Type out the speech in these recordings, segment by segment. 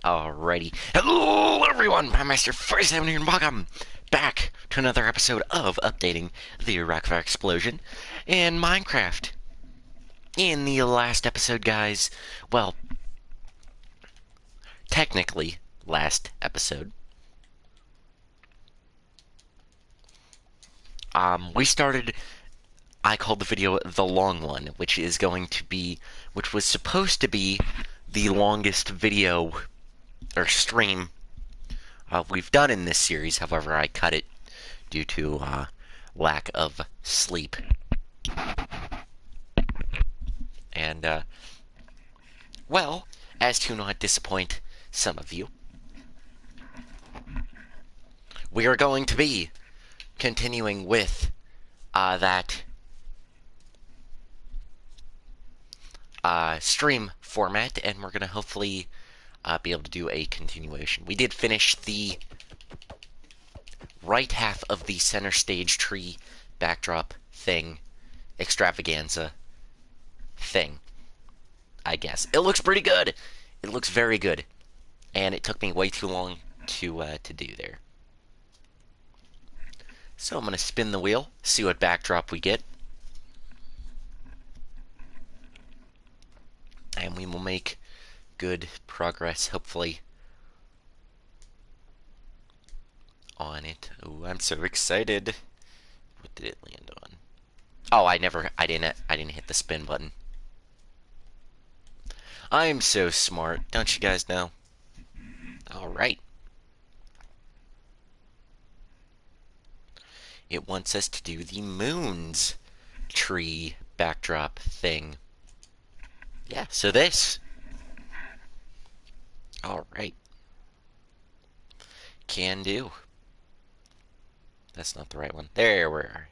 Alrighty. Hello, everyone! I'm Master First Avenue and welcome back to another episode of Updating the Rockfire Explosion in Minecraft. In the last episode, guys, well, technically, last episode, we started, I called the video The Long One, which was supposed to be the longest video or stream we've done in this series. However, I cut it due to lack of sleep. And, well, as to not disappoint some of you, we are going to be continuing with that stream format, and we're going to hopefully be able to do a continuation. We did finish the right half of the center stage tree backdrop thing, extravaganza thing, I guess. It looks pretty good. It looks very good. And it took me way too long to do there. So I'm going to spin the wheel, see what backdrop we get. And we will make good progress, hopefully, on it. Oh, I'm so excited. What did it land on? Oh, I didn't hit the spin button. I'm so smart, don't you guys know? Alright. It wants us to do the moon's tree backdrop thing. Yeah, so this. Alright. Can do. That's not the right one. There we are.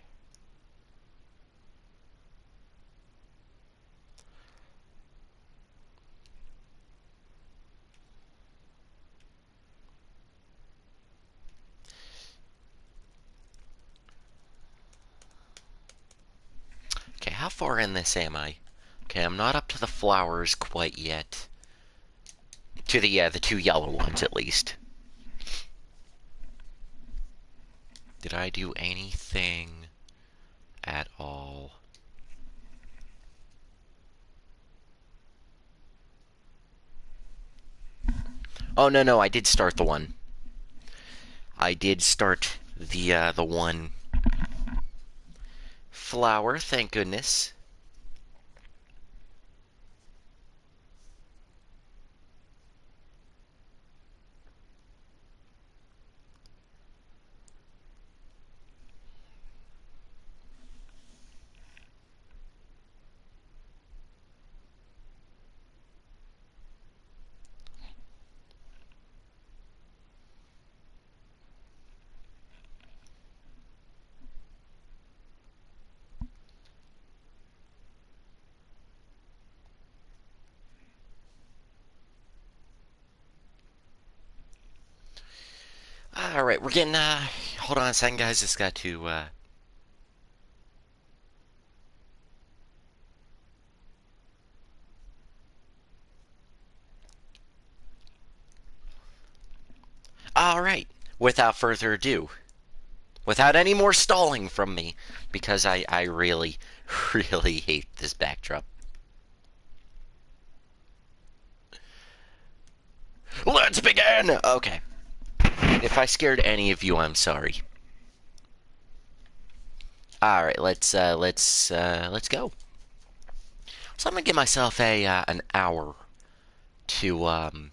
Okay, how far in this am I? Okay, I'm not up to the flowers quite yet. To the two yellow ones, at least. Did I do anything at all? Oh, no, I did start the one. I did start the one flower, thank goodness. Alright, we're getting, hold on a second, guys, just got to, Alright, without further ado, without any more stalling from me, because I really, really hate this backdrop. Let's begin! Okay. If I scared any of you, I'm sorry. Alright, let's go. So I'm gonna give myself an hour to, I'm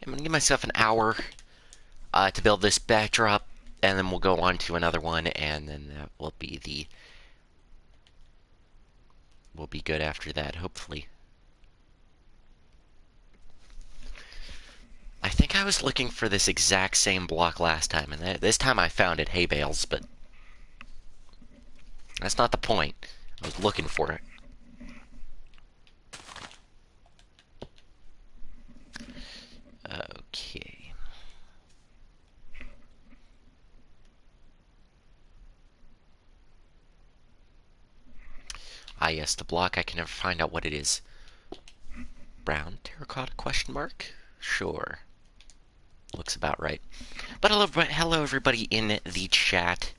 gonna give myself an hour to build this backdrop, and then we'll go on to another one, and then that will be we'll be good after that, hopefully. I think I was looking for this exact same block last time, and this time I found it hay bales, but that's not the point. I was looking for it. Okay. Ah, yes, the block. I can never find out what it is. Brown terracotta question mark? Sure. Looks about right. But hello everybody in the chat.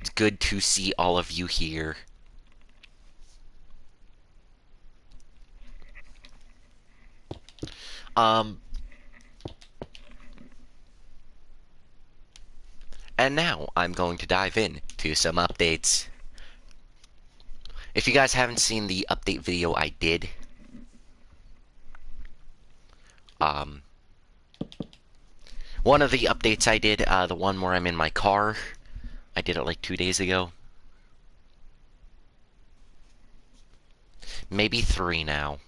It's good to see all of you here. And now I'm going to dive in to some updates. If you guys haven't seen the update video I did, one of the updates I did, the one where I'm in my car, I did it like 2 days ago. Maybe 3 now.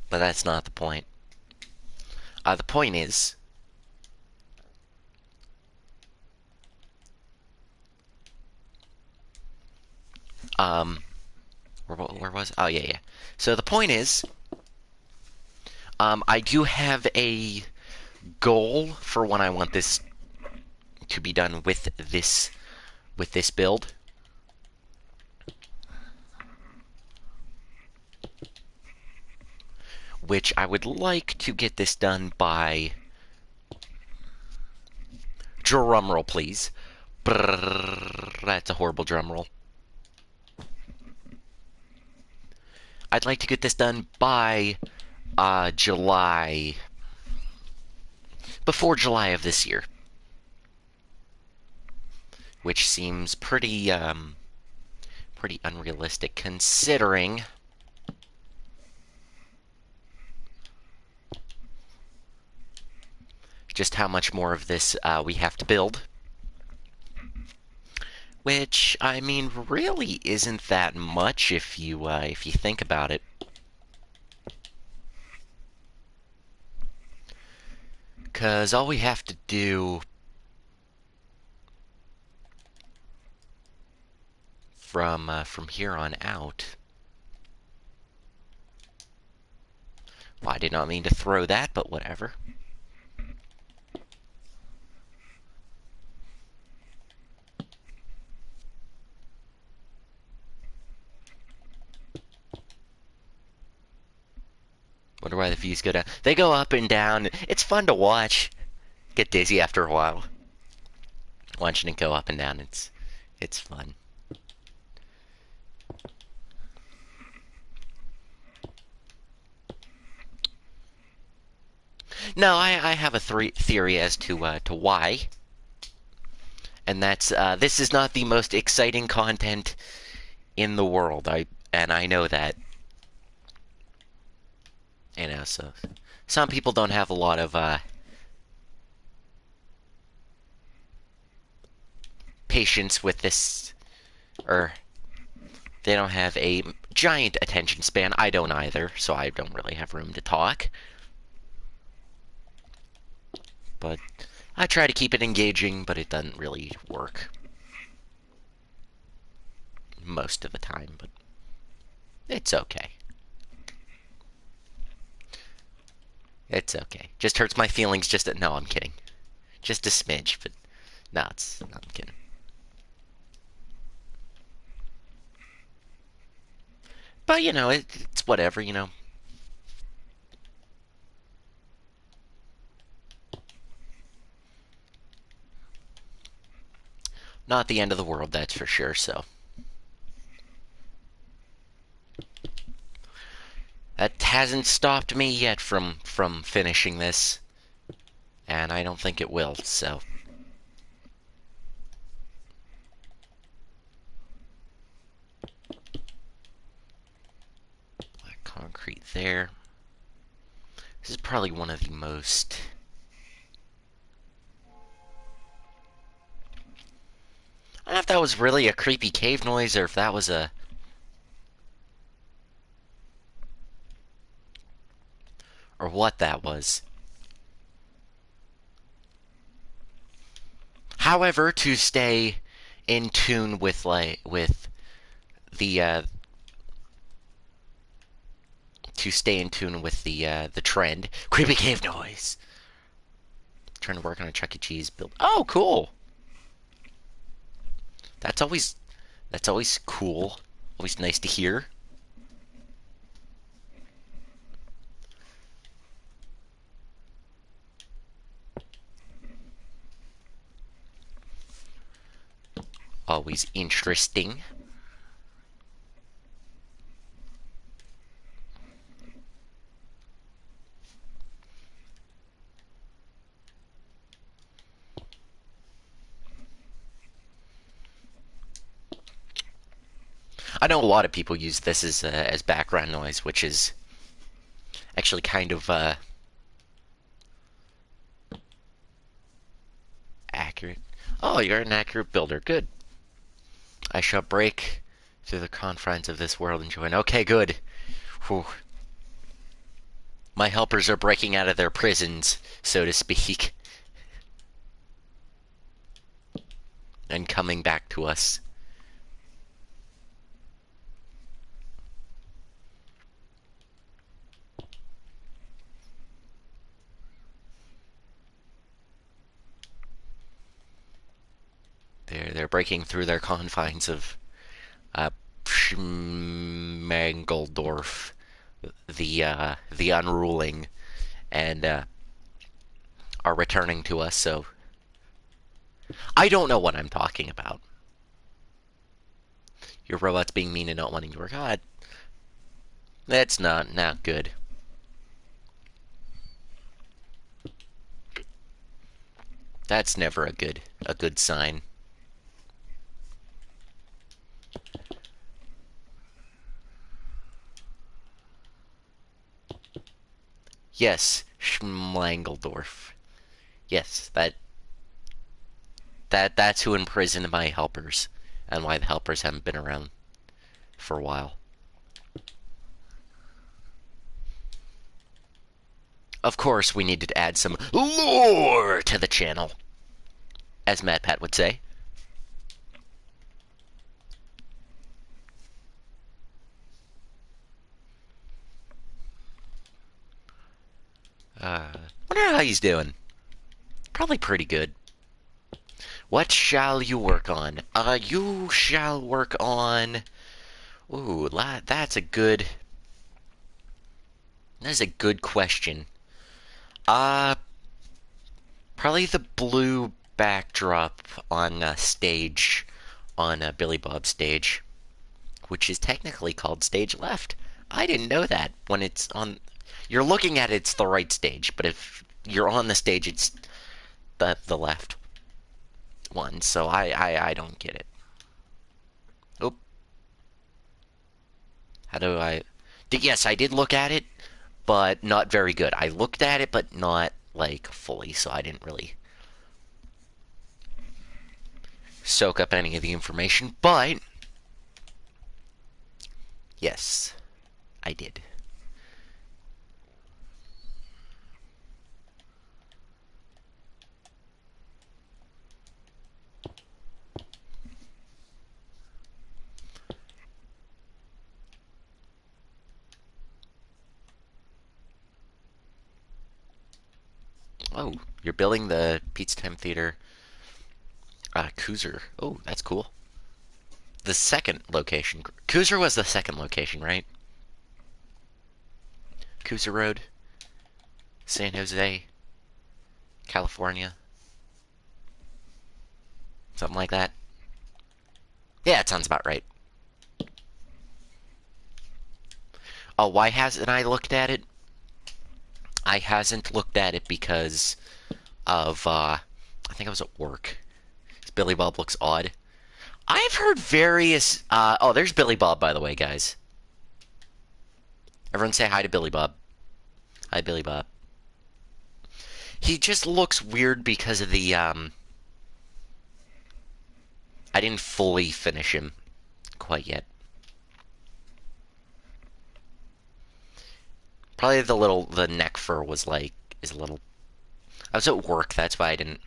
But that's not the point. The point is, where was, oh yeah. So the point is, I do have a goal for when I want this to be done with this build. Which I would like to get this done by, drumroll please. Brrr, that's a horrible drumroll. I'd like to get this done by July. Before July of this year. Which seems pretty unrealistic considering just how much more of this we have to build. Which, I mean, really isn't that much if you think about it. Because all we have to do from here on out... Well, I did not mean to throw that, but whatever. Wonder why the views go down. They go up and down. It's fun to watch. Get dizzy after a while. Watching it go up and down, it's fun. No, I have a theory as to why. And that's, this is not the most exciting content in the world. I know that. You know, so some people don't have a lot of patience with this, or they don't have a giant attention span. I don't either, so I don't really have room to talk. But I try to keep it engaging, but it doesn't really work most of the time, but it's okay. It's okay. Just hurts my feelings just at... No, I'm kidding. Just a smidge, but... No, it's... No, I'm kidding. But, you know, it's whatever, you know. Not the end of the world, that's for sure, so... That hasn't stopped me yet from finishing this. And I don't think it will, so... Black concrete there. This is probably one of the most... I don't know if that was really a creepy cave noise or if that was a... or what that was. However, to stay in tune with the the trend, creepy cave noise. Trying to work on a Chuck E. Cheese build. Oh, cool. That's always cool. Always nice to hear. Always interesting. I know a lot of people use this as background noise, which is actually kind of accurate. Oh, you're an accurate builder. Good. I shall break through the confines of this world and join. Okay, good. Whew. My helpers are breaking out of their prisons, so to speak, and coming back to us. They're breaking through their confines of Schmangeldorf, the unruling, and are returning to us. So I don't know what I'm talking about. Your robot's being mean and not wanting to work. God, that's not good. That's never a good sign. Yes, Schmangeldorf. Yes, that's who imprisoned my helpers, and why the helpers haven't been around for a while. Of course, we needed to add some lore to the channel, as MatPat would say. Wonder how he's doing. Probably pretty good. What shall you work on? You shall work on... Ooh, that's a good... That is a good question. Probably the blue backdrop on stage, on Billy Bob's stage, which is technically called stage left. I didn't know that. When it's on... You're looking at it, it's the right stage, but if you're on the stage, it's the left one, so I don't get it. Oop. How do I... Yes, I did look at it, but not very good. I looked at it, but not, like, fully, so I didn't really soak up any of the information, but... Yes, I did. Oh, you're building the Pizza Time Theater Cruiser. Oh, that's cool. The second location. Cruiser was the second location, right? Cruiser Road, San Jose, California. Something like that. Yeah, it sounds about right. Oh, why hasn't I looked at it? I hasn't looked at it because of, I think I was at work. Billy Bob looks odd. I've heard various, oh, there's Billy Bob, by the way, guys. Everyone say hi to Billy Bob. Hi, Billy Bob. He just looks weird because of the, I didn't fully finish him quite yet. Probably the neck fur was like, is a little... I was at work, that's why I didn't...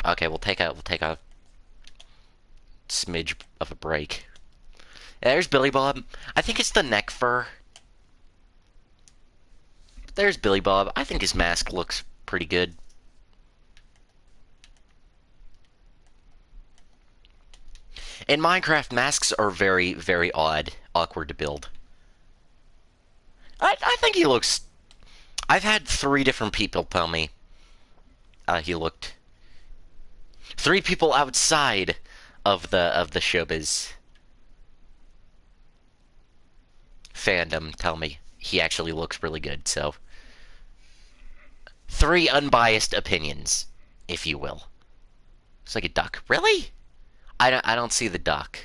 Okay, we'll take a smidge of a break. Yeah, there's Billy Bob. I think it's the neck fur. There's Billy Bob. I think his mask looks pretty good. In Minecraft, masks are very, very awkward to build. I think he looks. I've had 3 different people tell me he looked. 3 people outside of the showbiz fandom tell me he actually looks really good. So 3 unbiased opinions, if you will. It's like a duck. Really? I don't see the duck.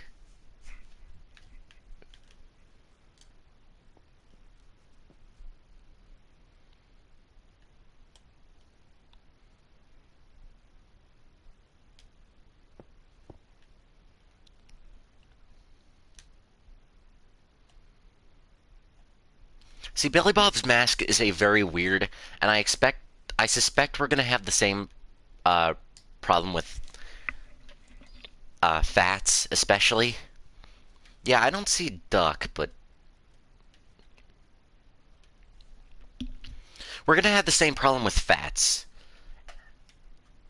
See, Billy Bob's mask is a very weird, and I suspect we're gonna have the same uh, problem with Fats, especially. Yeah, I don't see duck, but we're gonna have the same problem with Fats,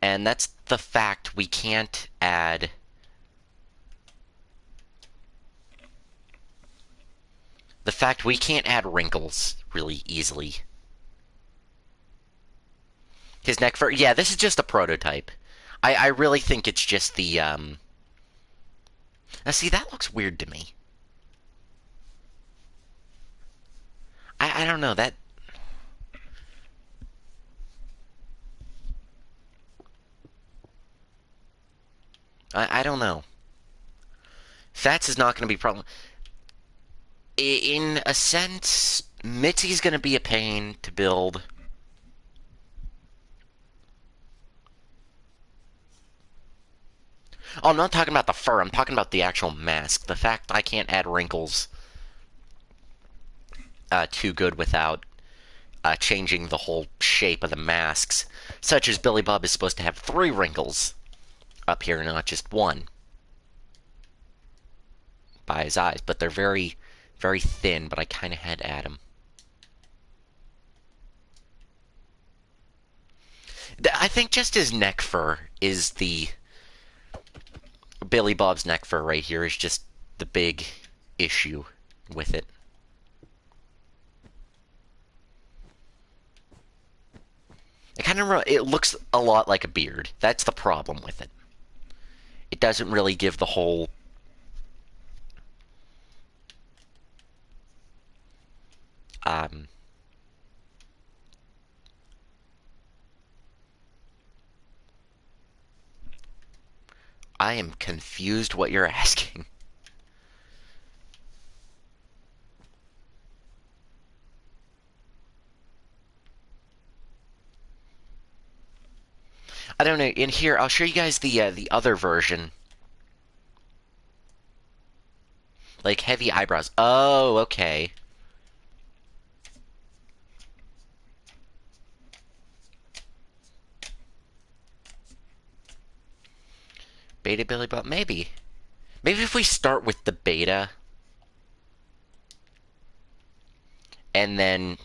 and that's the fact we can't add. The fact we can't add wrinkles really easily. His neck fur, yeah, this is just a prototype. I really think it's just the Now see, that looks weird to me. I don't know that. I don't know. Fats is not going to be a problem. In a sense, Mitzi's going to be a pain to build. Oh, I'm not talking about the fur. I'm talking about the actual mask. The fact I can't add wrinkles too good without changing the whole shape of the masks. Such as Billy Bob is supposed to have 3 wrinkles up here, not just 1. By his eyes. But they're very, very thin, but I kind of had to add them. I think just his neck fur is the... Billy Bob's neck fur right here is just the big issue with it. It looks a lot like a beard. That's the problem with it. It doesn't really give the whole I am confused what you're asking. I don't know. In here, I'll show you guys the other version. Like heavy eyebrows. Oh, okay. Beta Billy Bob, maybe. Maybe if we start with the beta and then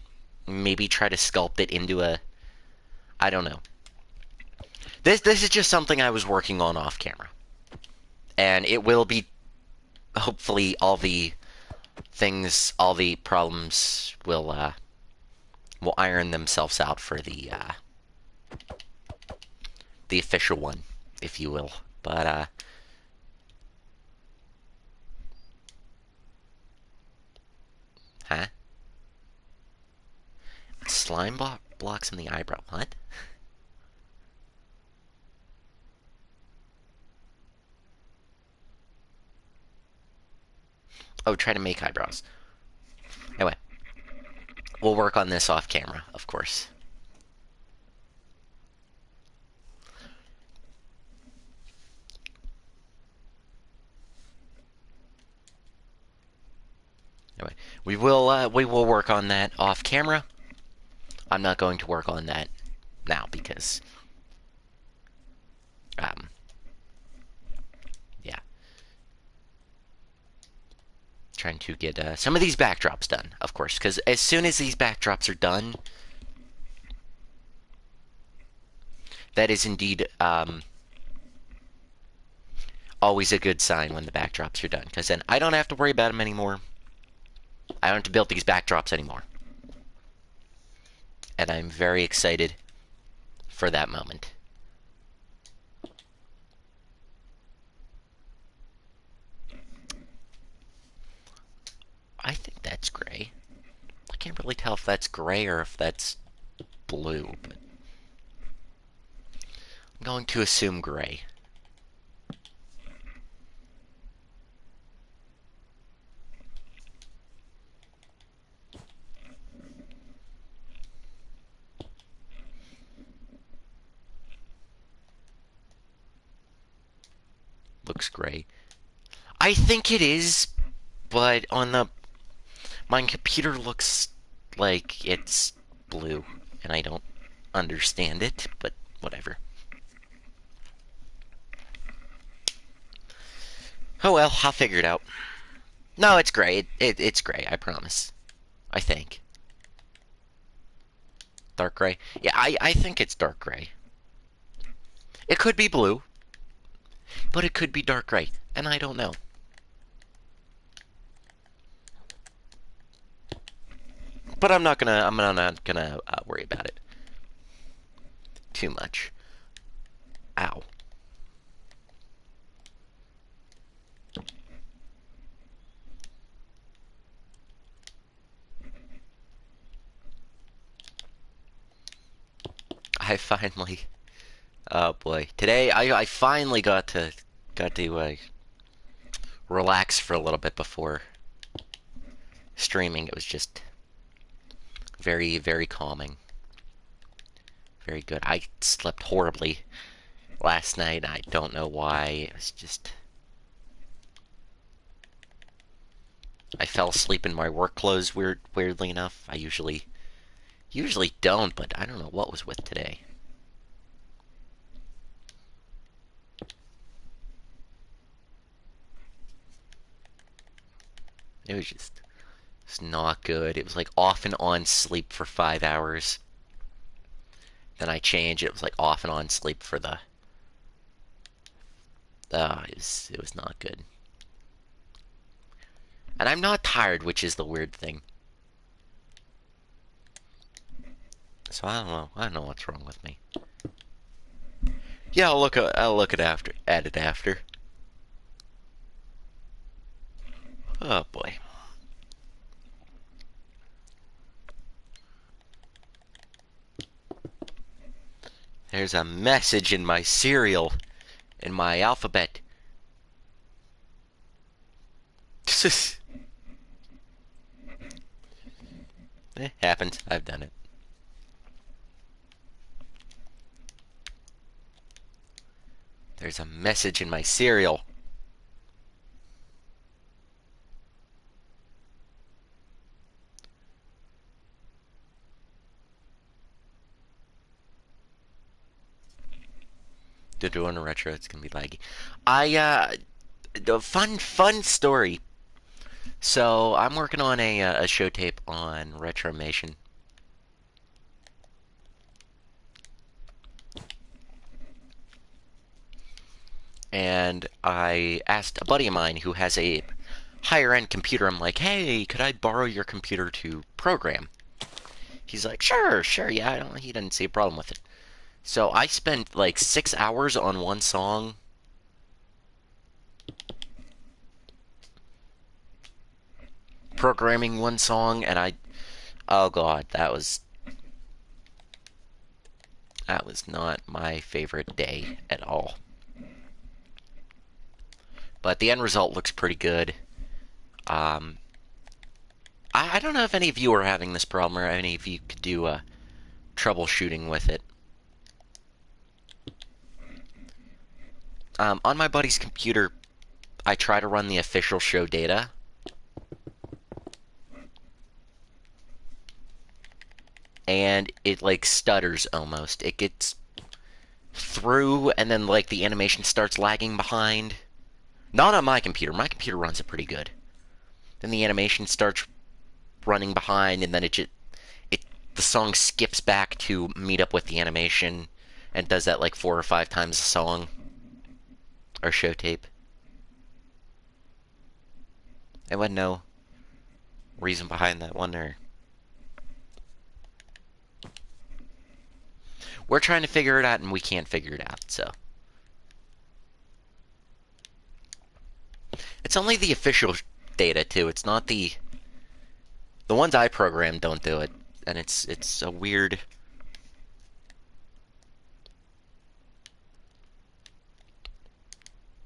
maybe try to sculpt it into a... I don't know. This is just something I was working on off camera. And it will be... Hopefully all the things, all the problems will iron themselves out for the official one, if you will. But, huh? Slime blocks in the eyebrow. What? Oh, try to make eyebrows. Anyway, we'll work on this off camera, of course. Anyway, we will work on that off camera. I'm not going to work on that now because yeah, trying to get some of these backdrops done, of course, because as soon as these backdrops are done, that is indeed always a good sign when the backdrops are done, because then I don't have to worry about them anymore. I don't have to build these backdrops anymore. And I'm very excited for that moment. I think that's gray. I can't really tell if that's gray or if that's blue, but I'm going to assume gray. Looks gray. I think it is, but on the my computer looks like it's blue, and I don't understand it, but whatever. Oh well, I'll figure it out. No, it's gray. It's gray, I promise. I think. Dark gray? Yeah, I think it's dark gray. It could be blue, but it could be dark gray, and I don't know. But I'm not gonna worry about it too much. Ow. I finally, oh boy, today I finally got to relax for a little bit before streaming. It was just very, very calming. Very good. I slept horribly last night. I don't know why. It was just... I fell asleep in my work clothes weirdly enough. I usually don't, but I don't know what was with today. It was just... It's not good. It was like off and on sleep for 5 hours. Then I changed. It was like off and on sleep for the... it was not good. And I'm not tired, which is the weird thing. So I don't know. I don't know what's wrong with me. Yeah, I'll look at it after. Oh boy. There's a message in my cereal, in my alphabet. It happens. I've done it. There's a message in my cereal. To do in a retro, it's gonna be laggy. The fun story. So I'm working on a show tape on Retromation. And I asked a buddy of mine who has a higher end computer. I'm like, hey, could I borrow your computer to program? He's like, sure, yeah. He didn't see a problem with it. So I spent like 6 hours on one song. Programming one song, and oh god, that was not my favorite day at all. But the end result looks pretty good. I don't know if any of you are having this problem, or any of you could do troubleshooting with it. On my buddy's computer, I try to run the official show data. And it, like, stutters almost. It gets through, and then, like, the animation starts lagging behind. Not on my computer. My computer runs it pretty good. Then the animation starts running behind, and then the song skips back to meet up with the animation, and does that, like, 4 or 5 times a song. Or show tape. I wouldn't know reason behind that one, or... We're trying to figure it out, and we can't figure it out, so... It's only the official data, too. It's not the... The ones I programmed don't do it, and it's a weird...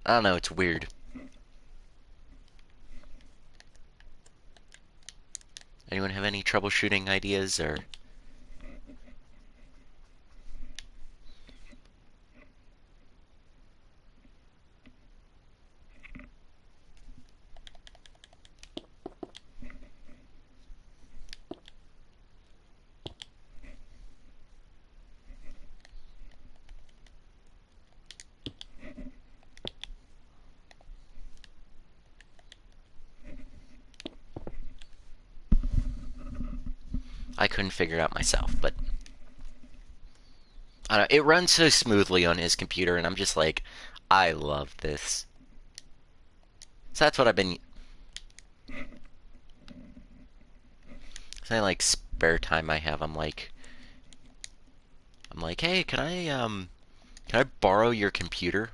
I don't know, it's weird. Anyone have any troubleshooting ideas, or... I couldn't figure it out myself, but... I don't know, it runs so smoothly on his computer, and I'm just like, I love this. So that's what I've been... It's any, like, spare time I have, I'm like, hey, can I borrow your computer?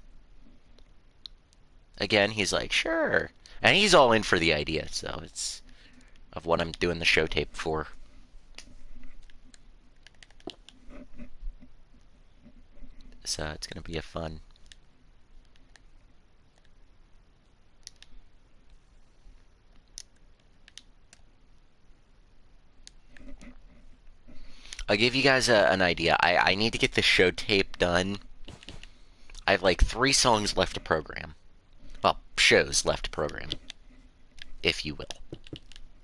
Again, he's like, sure. And he's all in for the idea, so it's... Of what I'm doing the show tape for. So it's gonna be a fun... I'll give you guys an idea. I need to get this show tape done. I have like 3 songs left to program. Well, shows left to program, if you will.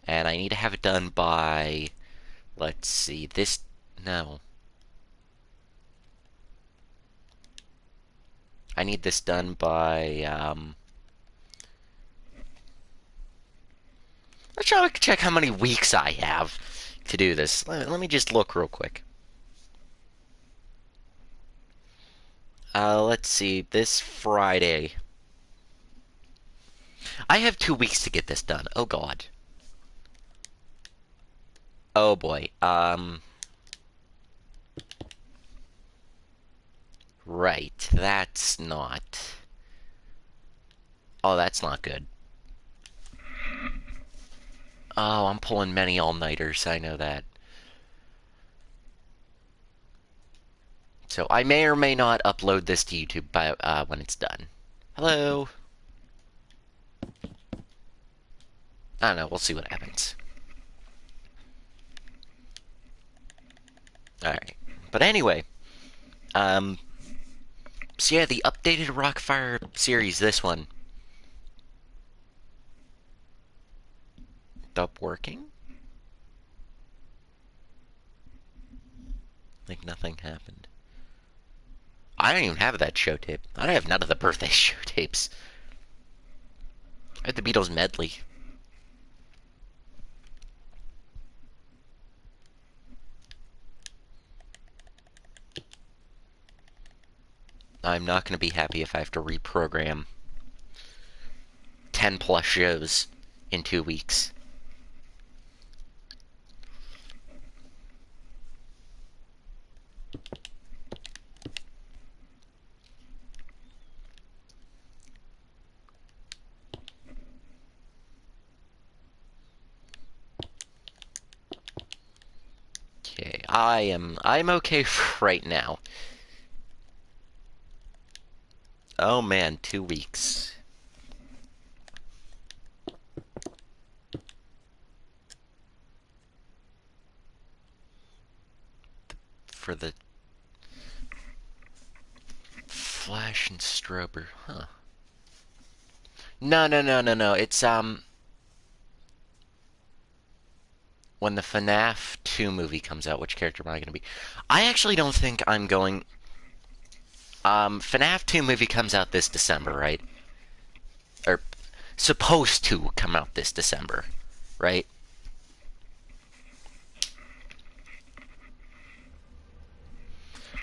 And I need to have it done by... Let's see, this... No. I need this done by, Let's try to check how many weeks I have to do this. Let me just look real quick. Let's see, this Friday. I have 2 weeks to get this done. Oh, God. Oh, boy. Right. That's not... Oh, that's not good. Oh, I'm pulling many all-nighters. I know that. So I may or may not upload this to YouTube by when it's done. Hello. I don't know. We'll see what happens. Alright. But anyway. So yeah, the updated Rockfire series, this one. Stop working? Like nothing happened. I don't even have that show tape. I don't have none of the birthday show tapes. I had the Beatles medley. I'm not going to be happy if I have to reprogram 10 plus shows in 2 weeks. Okay, I'm okay for right now. Oh man, 2 weeks. For the Flash and Strober, huh? No. It's when the FNAF 2 movie comes out, which character am I going to be? I actually don't think I'm going... FNAF 2 movie comes out this December, right? Or supposed to come out this December, right?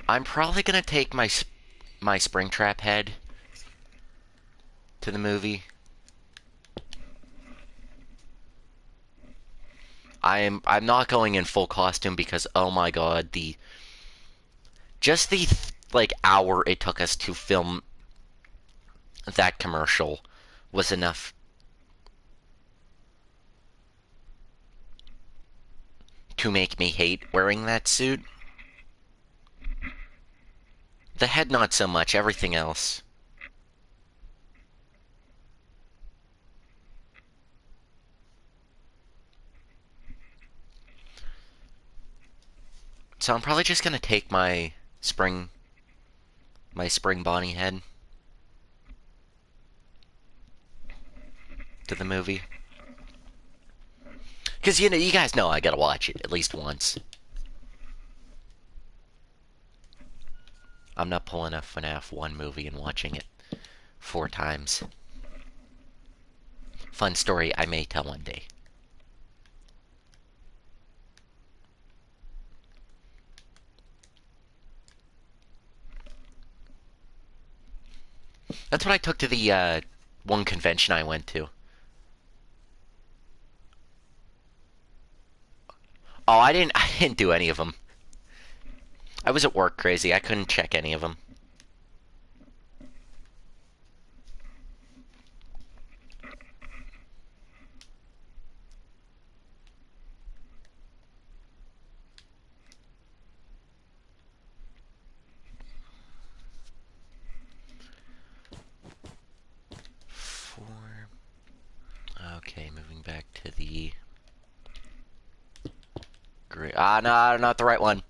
I'm probably going to take my Springtrap head to the movie. I'm not going in full costume because oh my god, the just the like hour it took us to film that commercial was enough to make me hate wearing that suit. The head not so much, everything else. So I'm probably just gonna take spring my spring Bonnie head to the movie. Because, you know, you guys know I gotta watch it at least once. I'm not pulling a FNAF 1 movie and watching it 4 times. Fun story I may tell one day. That's what I took to the one convention I went to. Oh, I didn't do any of them. I was at work crazy. I couldn't check any of them. Four. Okay, moving back to the great. Ah, no, not the right one.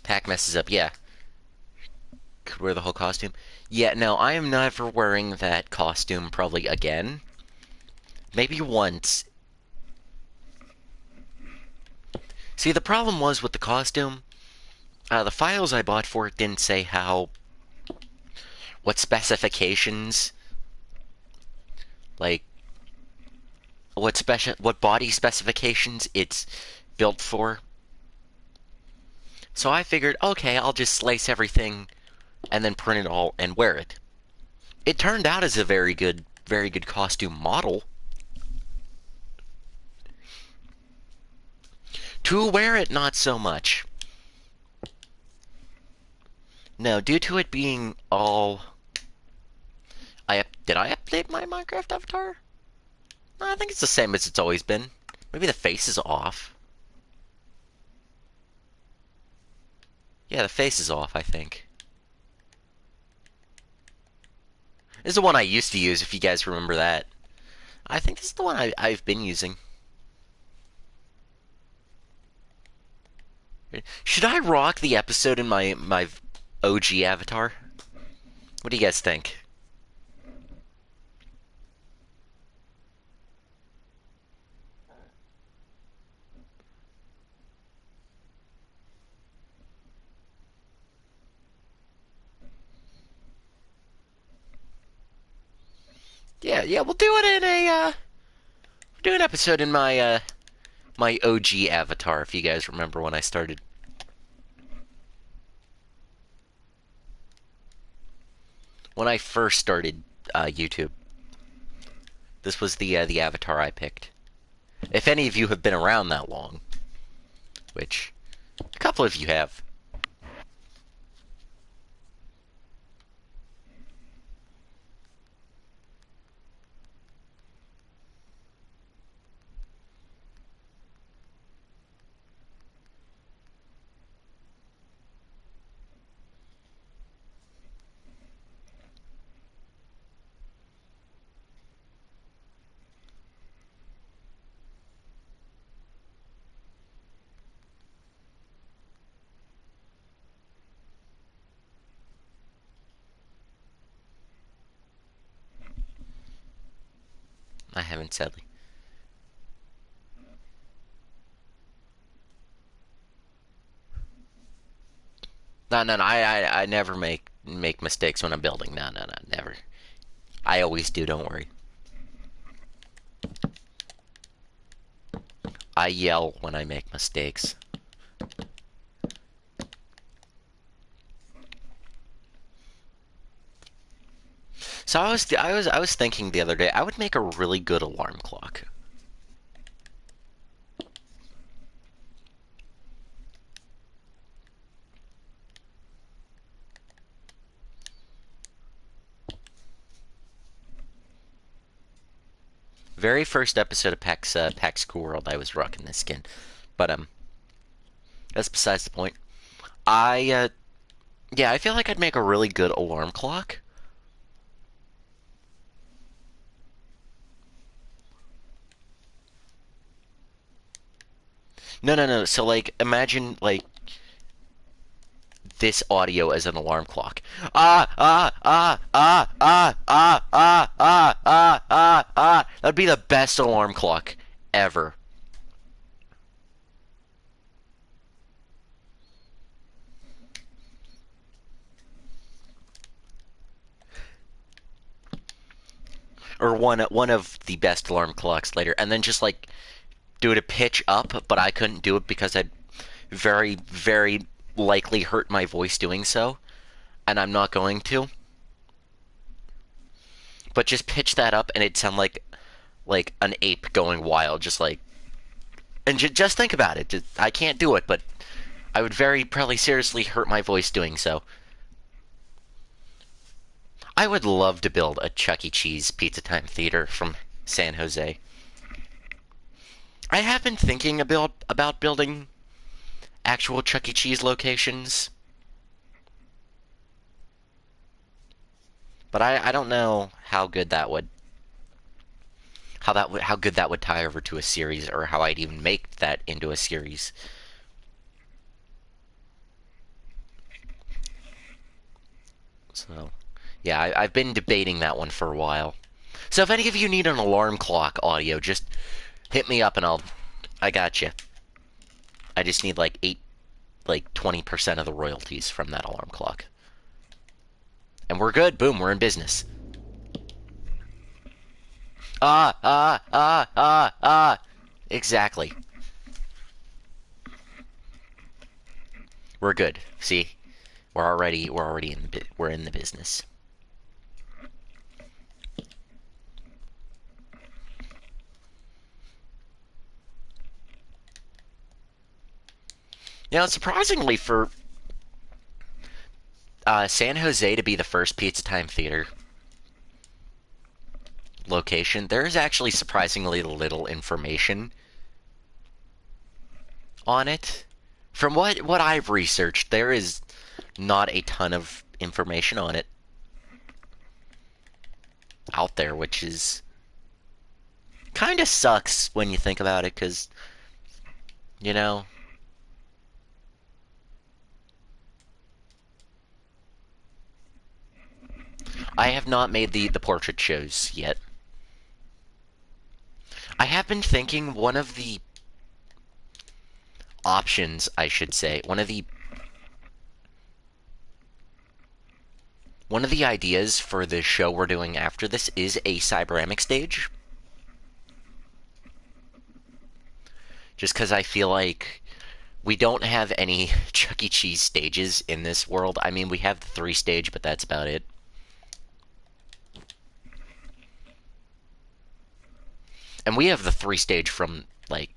Pack messes up. Yeah, could wear the whole costume. Yeah, no, I am never wearing that costume probably again. Maybe once. See, the problem was with the costume, the files I bought for it didn't say what specifications, like, what body specifications it's built for. So I figured, okay, I'll just slice everything and then print it all and wear it. It turned out as a very good costume model. To wear it, not so much. No, due to it being all... Did I update my Minecraft avatar? No, I think it's the same as it's always been. Maybe the face is off. Yeah, the face is off, I think. This is the one I used to use, if you guys remember that. I think this is the one I've been using. Should I rock the episode in my OG avatar? What do you guys think? Yeah, we'll do it in do an episode in my OG avatar, if you guys remember when I started. When I first started YouTube. This was the avatar I picked. If any of you have been around that long, which a couple of you have. I haven't, sadly. No, no. I never make mistakes when I'm building. No, no, no, never. I always do. Don't worry. I yell when I make mistakes. So I was thinking the other day I would make a really good alarm clock. Very first episode of PAX Cool World, I was rocking this skin, but that's besides the point. Yeah, I feel like I'd make a really good alarm clock. No, no, no. So like, imagine like this audio as an alarm clock. That'd be the best alarm clock ever. Or one of the best alarm clocks later, and then just like do it a pitch up, but I couldn't do it because I'd very likely hurt my voice doing so, and I'm not going to. But just pitch that up, and it'd sound like an ape going wild, just like. And just think about it. I can't do it, but I would very probably seriously hurt my voice doing so. I would love to build a Chuck E. Cheese Pizza Time Theater from San Jose. I have been thinking about building actual Chuck E. Cheese locations, but I don't know how good that would how good that would tie over to a series, or how I'd even make that into a series. So, yeah, I've been debating that one for a while. So if any of you need an alarm clock audio, just hit me up and I got you. I just need like 20% of the royalties from that alarm clock. And we're good. Boom, we're in business. Exactly. We're good. See? We're already we're in the business. You know, surprisingly for San Jose to be the first Pizza Time Theater location, there is actually surprisingly little information on it. From what I've researched, there is not a ton of information on it out there, which is kind of sucks when you think about it, because, you know, I have not made the portrait shows yet. I have been thinking one of the options, I should say, one of the ideas for the show we're doing after this is a Cyberamic stage. Just because I feel like we don't have any Chuck E. Cheese stages in this world. I mean, we have the 3 stage, but that's about it. And we have the 3 stage from, like,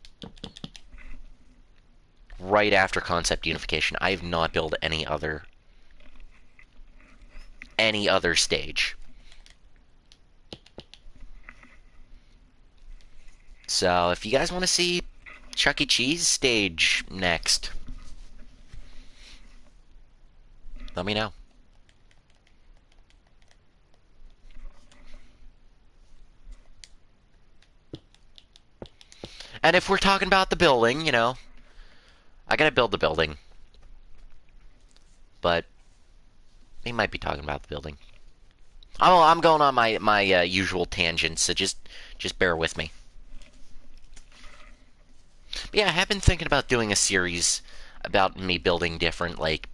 right after concept unification. I have not built any other stage. So if you guys want to see Chuck E. Cheese stage next, let me know. And if we're talking about the building, you know, I gotta build the building. But we might be talking about the building. I'm going on my usual tangents, so just bear with me. But yeah, I have been thinking about doing a series about me building different, like,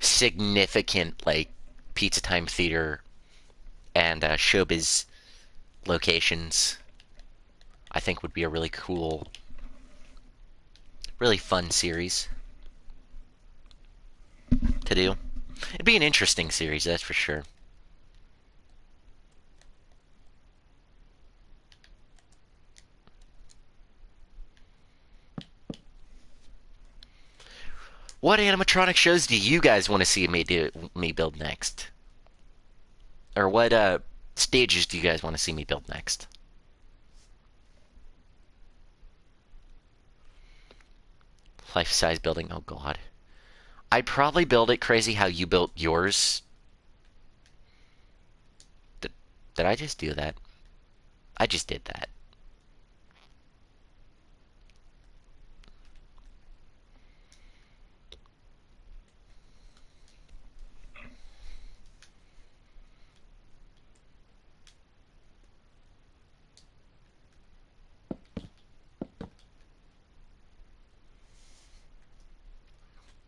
significant, like, Pizza Time Theater and Showbiz locations, I think would be a really cool, really fun series to do. It'd be an interesting series, that's for sure. What animatronic shows do you guys want to see me build next? Or what stages do you guys want to see me build next? Life-size building, oh god. I'd probably build it crazy how you built yours. Did I just do that? I just did that.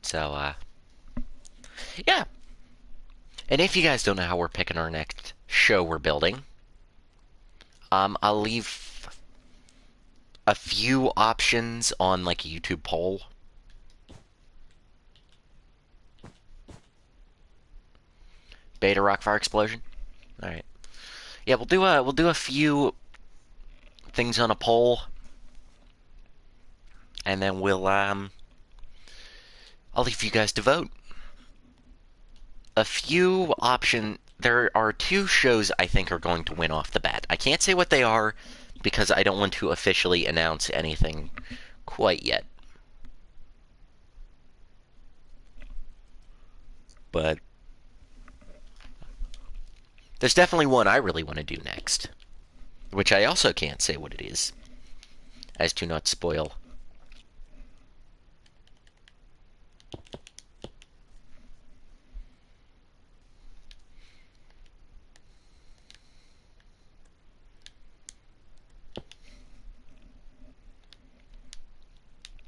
So, yeah. And if you guys don't know how we're picking our next show we're building, I'll leave a few options on like a YouTube poll. Beta Rockfire Explosion. All right. Yeah, we'll do a few things on a poll, and then I'll leave you guys to vote. A few option. There are two shows I think are going to win off the bat. I can't say what they are because I don't want to officially announce anything quite yet. But there's definitely one I really want to do next, which I also can't say what it is, as to not spoil.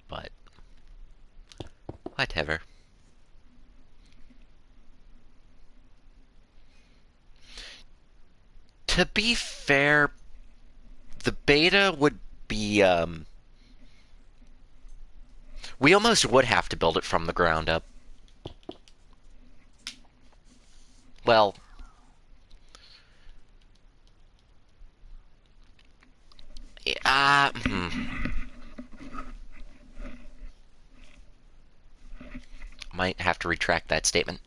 But whatever. To be fair, the beta would be, we almost would have to build it from the ground up. Well, uh, hmm. Might have to retract that statement.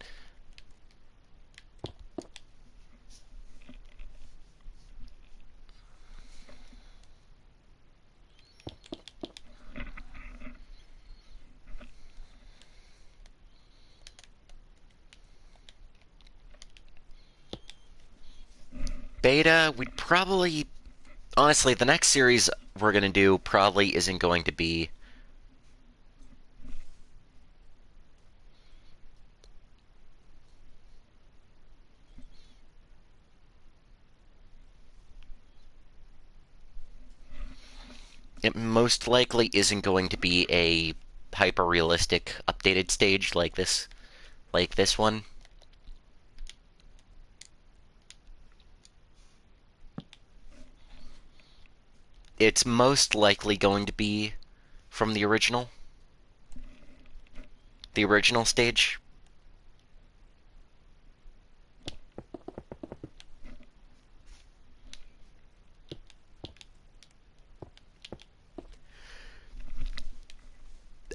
Beta, we'd probably... Honestly, the next series we're going to do probably isn't going to be... It most likely isn't going to be a hyper-realistic updated stage like this one. It's most likely going to be from the original stage.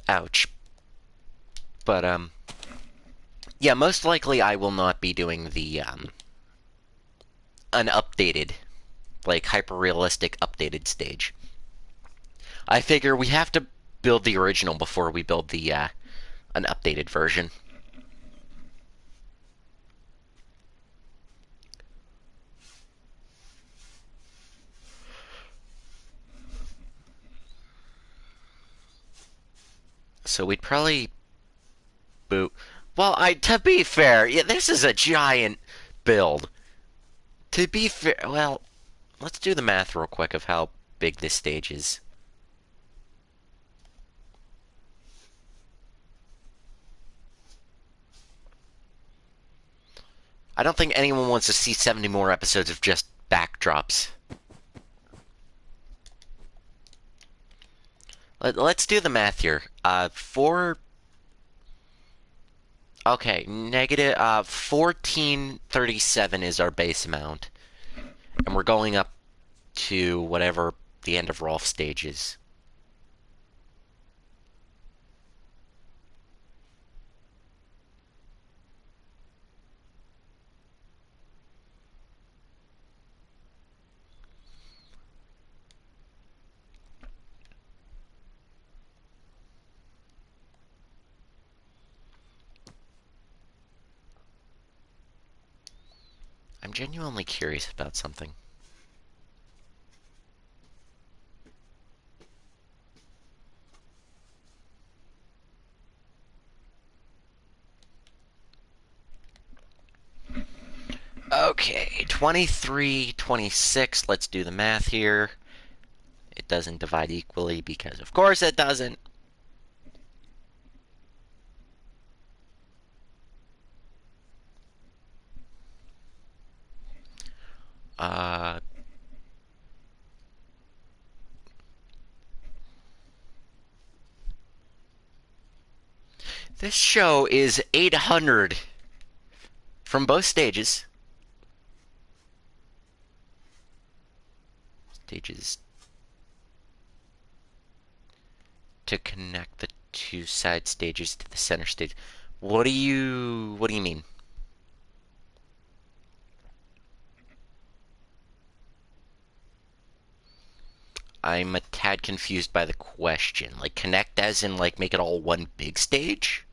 Ouch. But, yeah, most likely I will not be doing the, an updated, like, hyper-realistic updated stage. I figure we have to build the original before we build the, an updated version. So we'd probably boot. Well, to be fair, yeah, this is a giant build. To be fair, well, let's do the math real quick of how big this stage is. I don't think anyone wants to see 70 more episodes of just backdrops. Let's do the math here. Okay, negative 1437 is our base amount, and we're going up to whatever the end of Rolf stage is. I'm genuinely curious about something. Okay, 23, 26. Let's do the math here. It doesn't divide equally because, of course, it doesn't. Uh, this show is 800 from both stages. Stages to connect the two side stages to the center stage. What do you mean? I'm a tad confused by the question. Like, connect as in, like, make it all one big stage?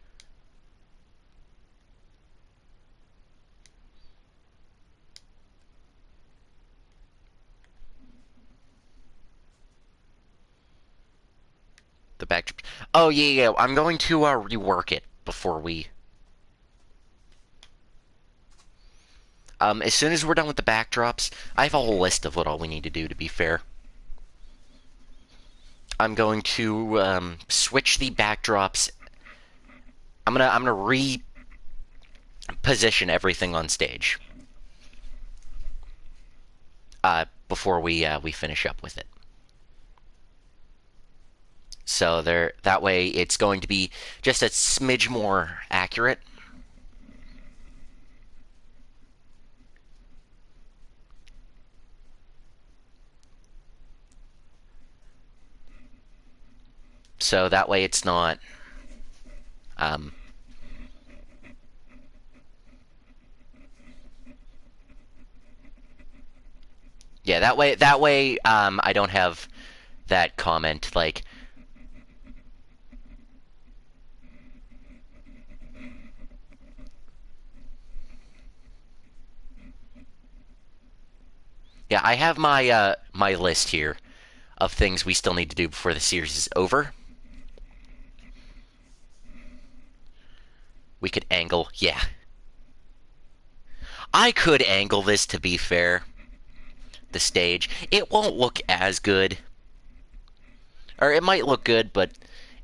The back... Oh, yeah. I'm going to, rework it before we... As soon as we're done with the backdrops, I have a whole list of what all we need to do, to be fair. I'm going to, switch the backdrops. I'm gonna reposition everything on stage. Before we finish up with it. So that way it's going to be just a smidge more accurate. So that way it's not yeah, that way I don't have that comment like yeah, I have my my list here of things we still need to do before the series is over. We could angle, yeah. I could angle this, to be fair. The stage. It won't look as good. Or it might look good, but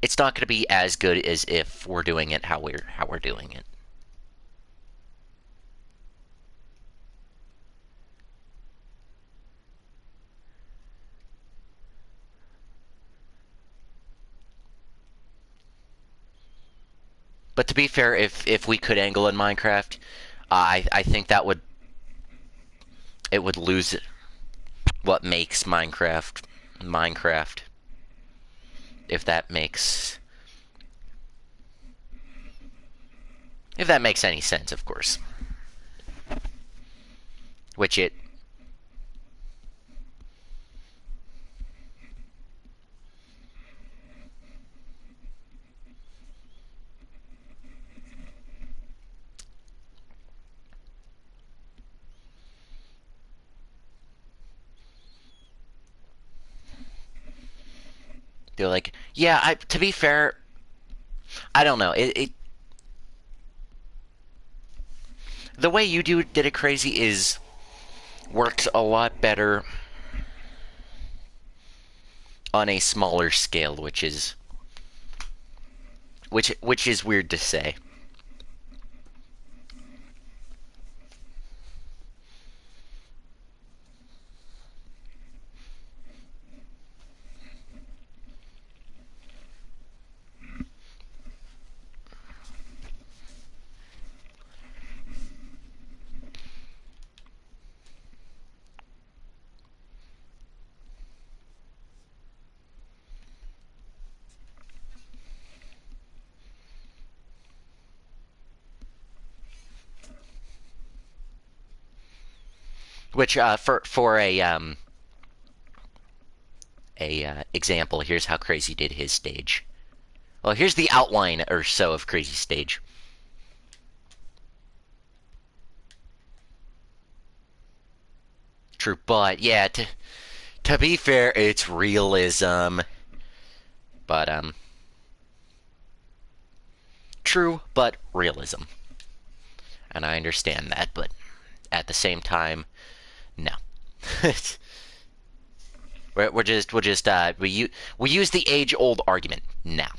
it's not going to be as good as if we're doing it how we're doing it. But to be fair, if we could angle in Minecraft, I think that would it would lose what makes Minecraft. If that makes any sense, of course. Which it they're like, yeah. To be fair, I don't know. It the way you did it crazy is works a lot better on a smaller scale, which is weird to say. Which for a example, here's how Crazy did his stage. Well, here's the outline or so of Crazy's stage. True, but yeah, to be fair, it's realism. But true, but realism. And I understand that, but at the same time, no. We use the age-old argument now.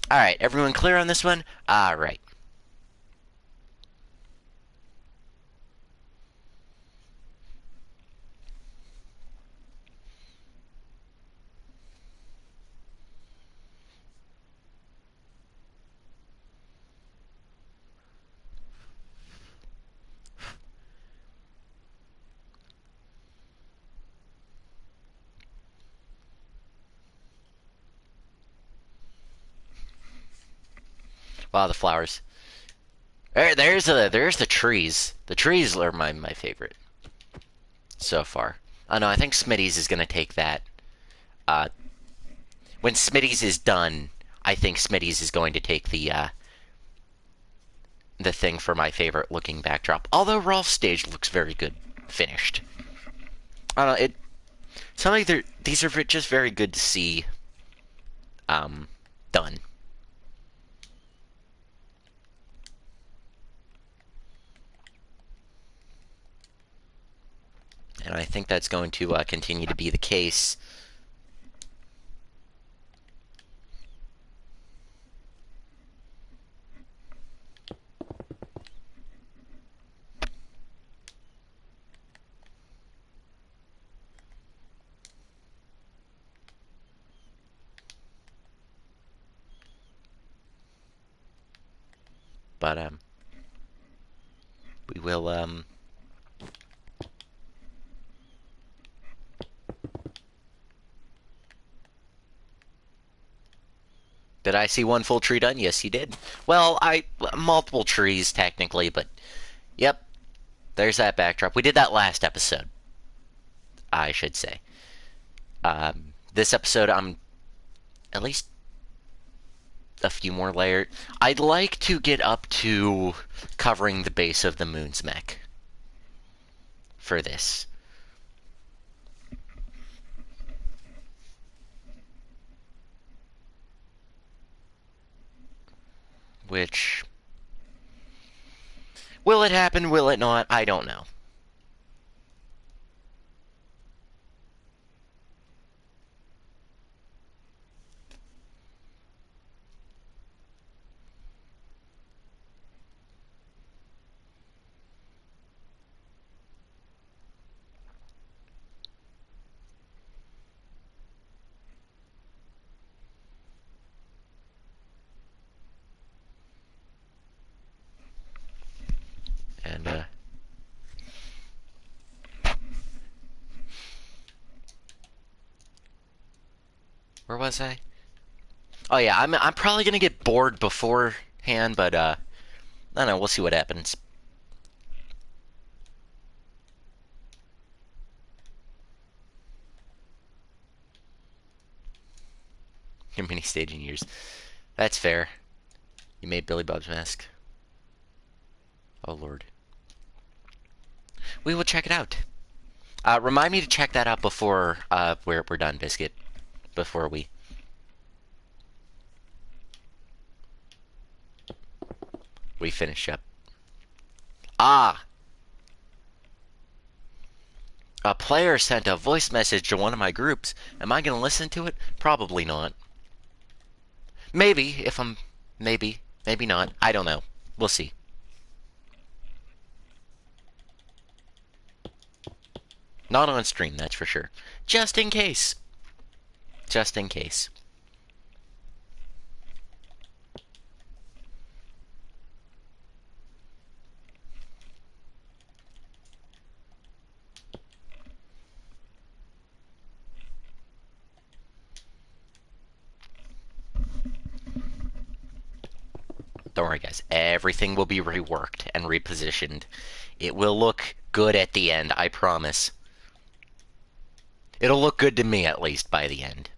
All right, everyone clear on this one? All right. Wow, the flowers. There's the trees. The trees are my favorite so far. Oh no, I think Smitty's is gonna take that. Uh, when Smitty's is done, I think Smitty's is going to take the thing for my favorite looking backdrop. Although Rolf's stage looks very good finished. I don't know, it something these are just very good to see done. And I think that's going to continue to be the case. But we will Did I see one full tree done? Yes, you did. Well, multiple trees technically, but yep, there's that backdrop. We did that last episode, I should say. This episode, I'm at least a few more layers. I'd like to get up to covering the base of the moon's mech for this. Which, will it happen? Will it not? I don't know. And where was I? Oh yeah, I'm probably gonna get bored beforehand, but I don't know. We'll see what happens. Your mini staging years. That's fair. You made Billy Bob's mask. Oh lord. We will check it out. Remind me to check that out before we're done, Biscuit. Before we finish up. Ah! A player sent a voice message to one of my groups. Am I gonna listen to it? Probably not. Maybe, if I'm... Maybe. Maybe not. I don't know. We'll see. Not on stream, that's for sure. Just in case. Just in case. Don't worry, guys. Everything will be reworked and repositioned. It will look good at the end, I promise. It'll look good to me, at least, by the end.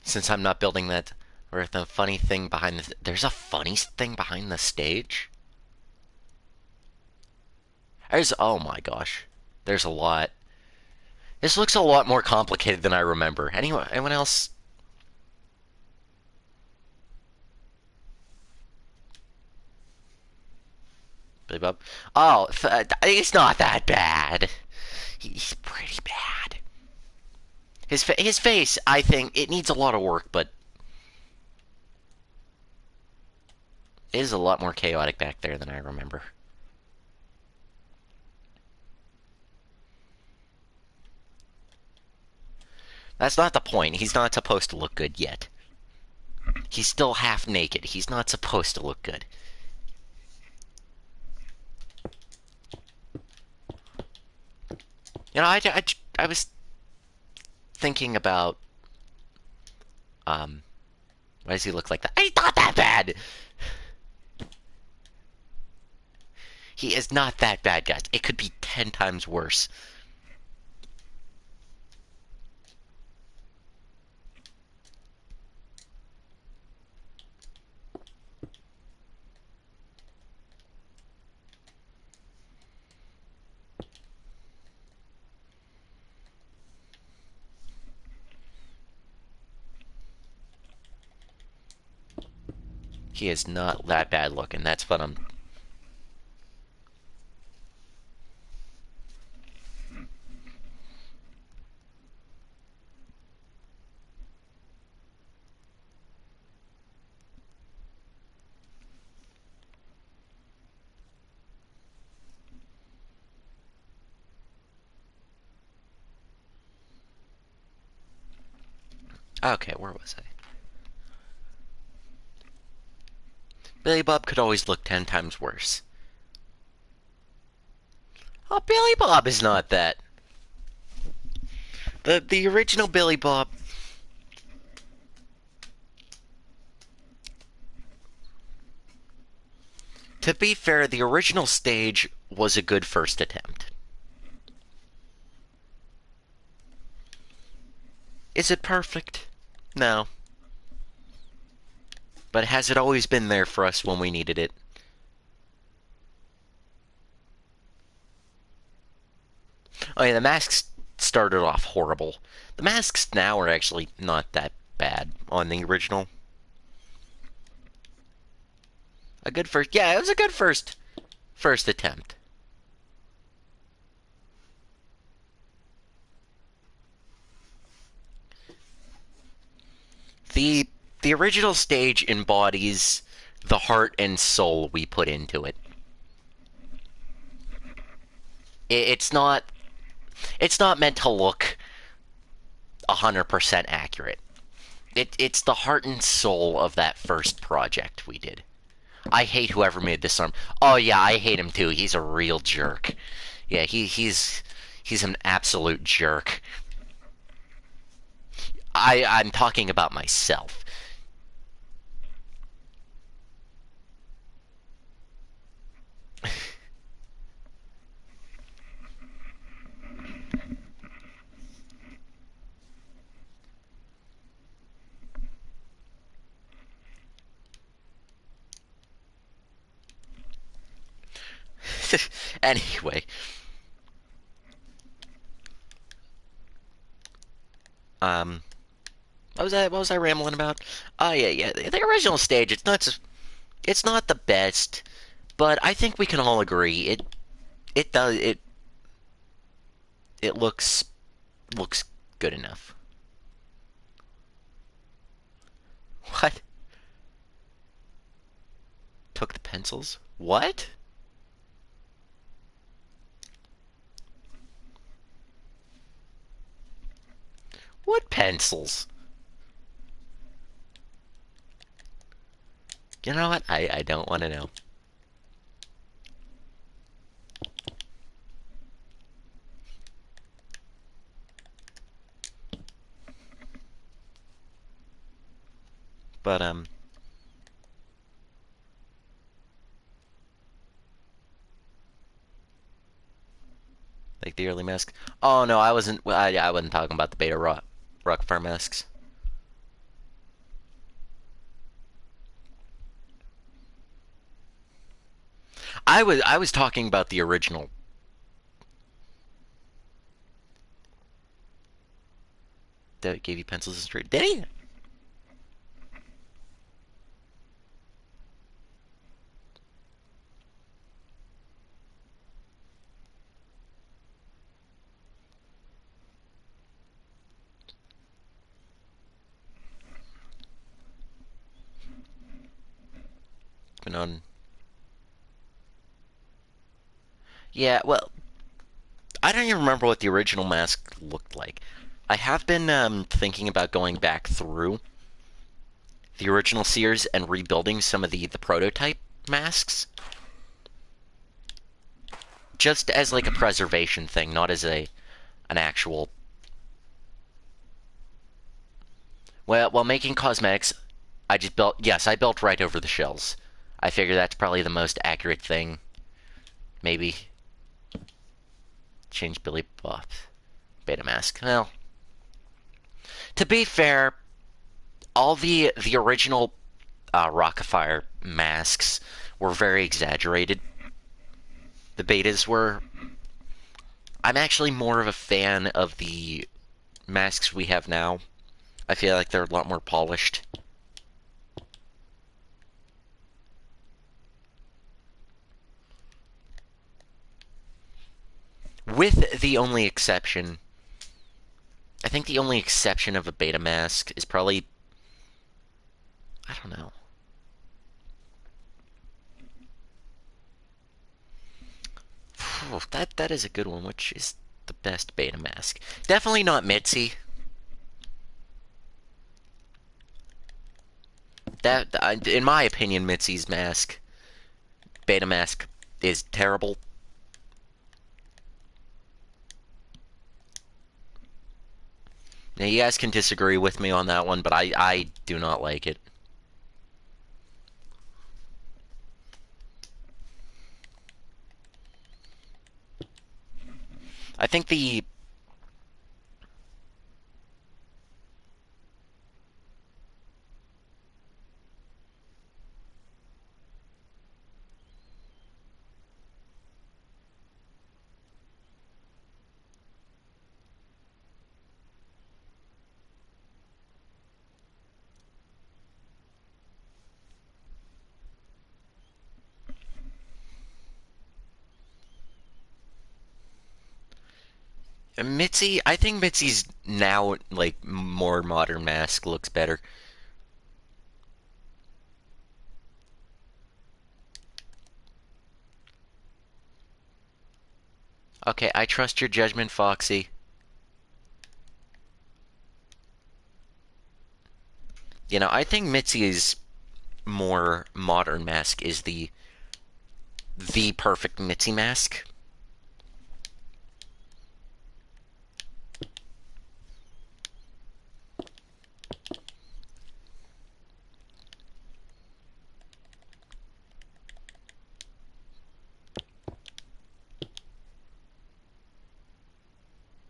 Since I'm not building that, or the funny thing behind the... There's a funny thing behind the stage? There's... Oh my gosh. There's a lot. This looks a lot more complicated than I remember. Anyone else? Billy Bob? Oh, it's not that bad. He's pretty bad. His face, I think, it needs a lot of work, but it is a lot more chaotic back there than I remember. That's not the point. He's not supposed to look good yet. He's still half naked. He's not supposed to look good. You know, I was thinking about, why does he look like that? He's not that bad! He is not that bad, guys. It could be 10 times worse. He is not that bad looking. That's what I'm... Okay, where was I? Billy Bob could always look 10 times worse. Oh, Billy Bob is not that. The original Billy Bob... To be fair, the original stage was a good first attempt. Is it perfect? No. But has it always been there for us when we needed it? Oh yeah, the masks started off horrible. The masks now are actually not that bad on the original. A good first... Yeah, it was a good first attempt. The original stage embodies the heart and soul we put into it. It's not meant to look 100% accurate. It's the heart and soul of that first project we did. I hate whoever made this arm. Oh yeah, I hate him too. He's a real jerk. Yeah, he's an absolute jerk. I'm talking about myself. Anyway. What was I rambling about? Oh yeah. The original stage, it's not the best, but I think we can all agree it looks good enough. What? Took the pencils? What? What pencils? You know what? I don't want to know. But, like the early masks. Oh, no, I wasn't, I wasn't talking about the beta Rockfire masks. I was talking about the original. That gave you pencils and straight. Did he? Been on. Yeah, well, I don't even remember what the original mask looked like. I have been thinking about going back through the original Sears and rebuilding some of the prototype masks, just as like a preservation thing, not as an actual. Well, while making cosmetics, I just built. Yes, I built right over the shells. I figure that's probably the most accurate thing. Maybe change Billy Bob beta mask. Well, to be fair, all the original Rockafire masks were very exaggerated. The betas were. I'm actually more of a fan of the masks we have now. I feel like they're a lot more polished. With the only exception, I think the only exception of a beta mask is probably, I don't know. That is a good one. Which is the best beta mask? Definitely not Mitzi. That, in my opinion, Mitzi's mask, beta mask, is terrible. Now, you guys can disagree with me on that one, but I do not like it. I think the Mitzi, I think Mitzi's now, like, more modern mask looks better. Okay, I trust your judgment, Foxy. You know, I think Mitzi's more modern mask is the perfect Mitzi mask.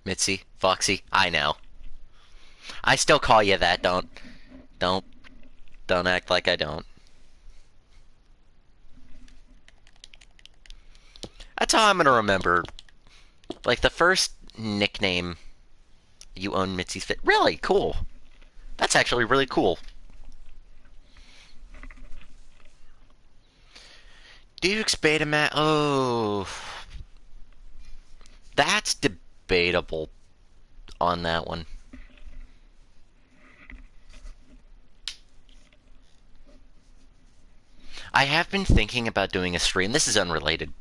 Mitzi, Foxy, I know. I still call you that. Don't, don't act like I don't. That's how I'm gonna remember. Like the first nickname you own Mitzi's fit. Really cool. That's actually really cool. Duke's Betamax. Oh, that's debatable on that one. I have been thinking about doing a stream. This is unrelated.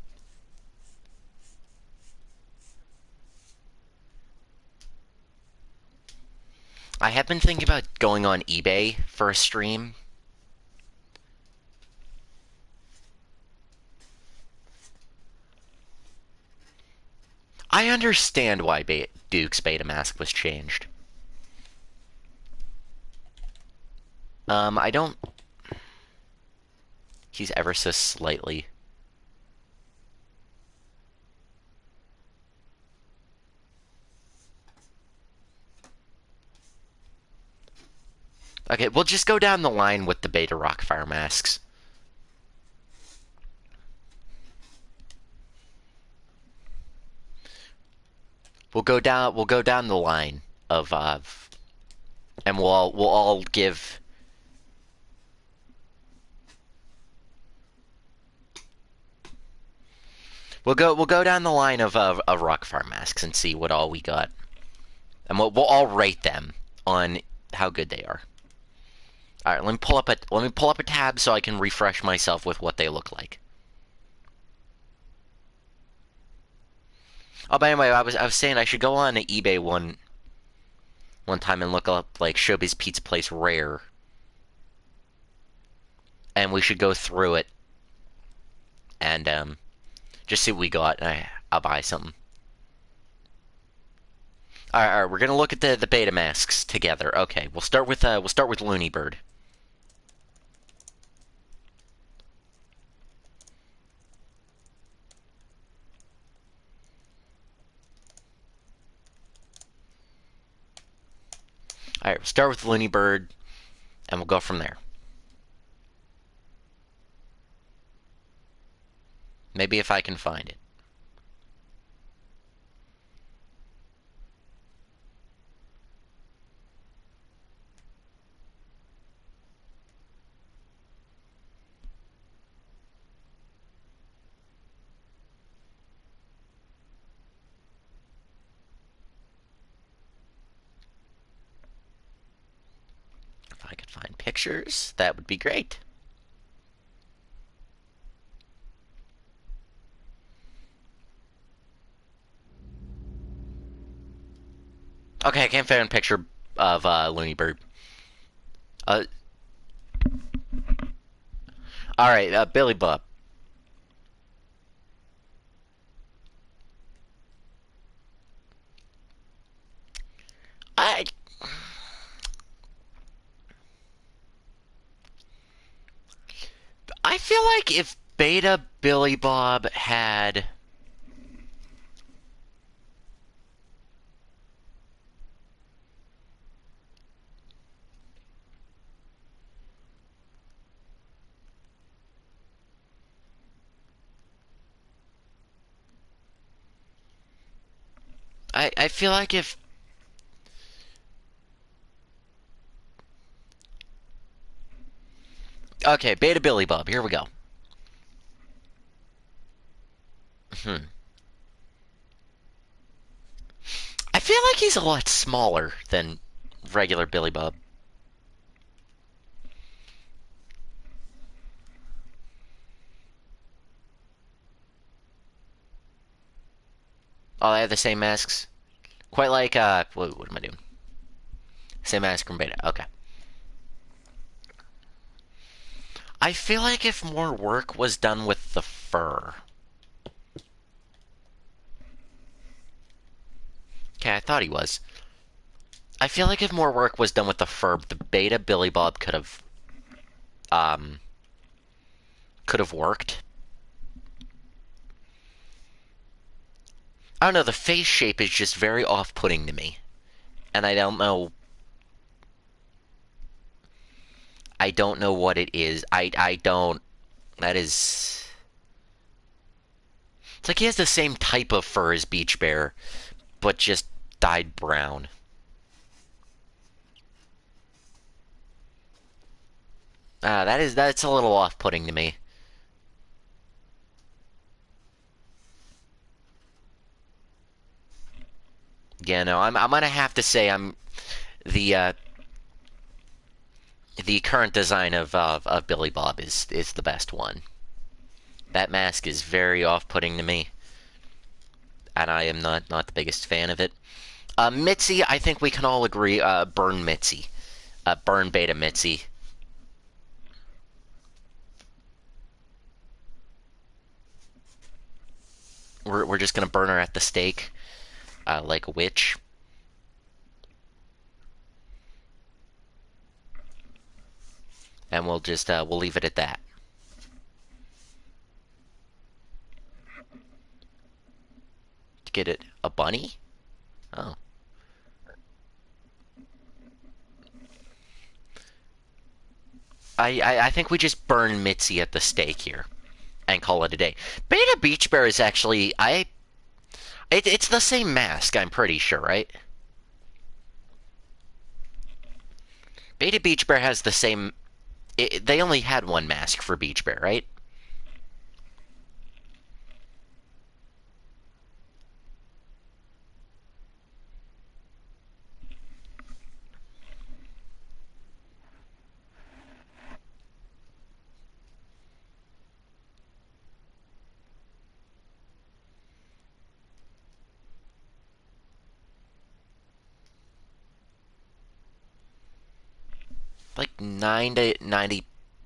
I have been thinking about going on eBay for a stream. I understand why Duke's Betamask was changed. I don't... He's ever so slightly... Okay, we'll just go down the line with the Beta Rockfire masks. We'll go down the line of and we'll all give we'll go down the line of Rockfire masks and see what all we got. And we'll all rate them on how good they are. Alright, let me pull up a tab so I can refresh myself with what they look like. Oh, by the way, I was saying I should go on to eBay one time and look up like Showbiz Pizza Place Rare. And we should go through it and just see what we got, and I'll buy something. Alright, we're gonna look at the beta masks together. Okay, we'll start with Looney Bird. Alright, we'll start with Looney Bird, and we'll go from there. Maybe if I can find it. If I could find pictures, that would be great. Okay, I can't find a picture of Looney Bird. Alright, Billy Bob. I I feel like if Beta Billy Bob had... I feel like if... Okay, Beta Billy Bob, here we go. I feel like he's a lot smaller than regular Billy Bob. Oh, they have the same masks? Quite like, what am I doing? Same mask from Beta, okay. I feel like if more work was done with the fur... Okay, I thought he was. I feel like if more work was done with the fur, the Beta Billy Bob could have worked. I don't know, the face shape is just very off-putting to me. And I don't know what it is. I don't... That is... It's like he has the same type of fur as Beach Bear, but just dyed brown. That's a little off-putting to me. Yeah, no, I'm gonna have to say I'm the the current design of Billy Bob is the best one. That mask is very off-putting to me, and I am not the biggest fan of it. Mitzi, I think we can all agree, burn Mitzi. Burn Beta Mitzi. We're just gonna burn her at the stake, like a witch. And we'll just, we'll leave it at that. To get it, a bunny? Oh. I think we just burn Mitzi at the stake here and call it a day. Beta Beach Bear is actually it's the same mask, I'm pretty sure, right? Beta Beach Bear has the same. They only had one mask for Beach Bear, right? Like 9 to 90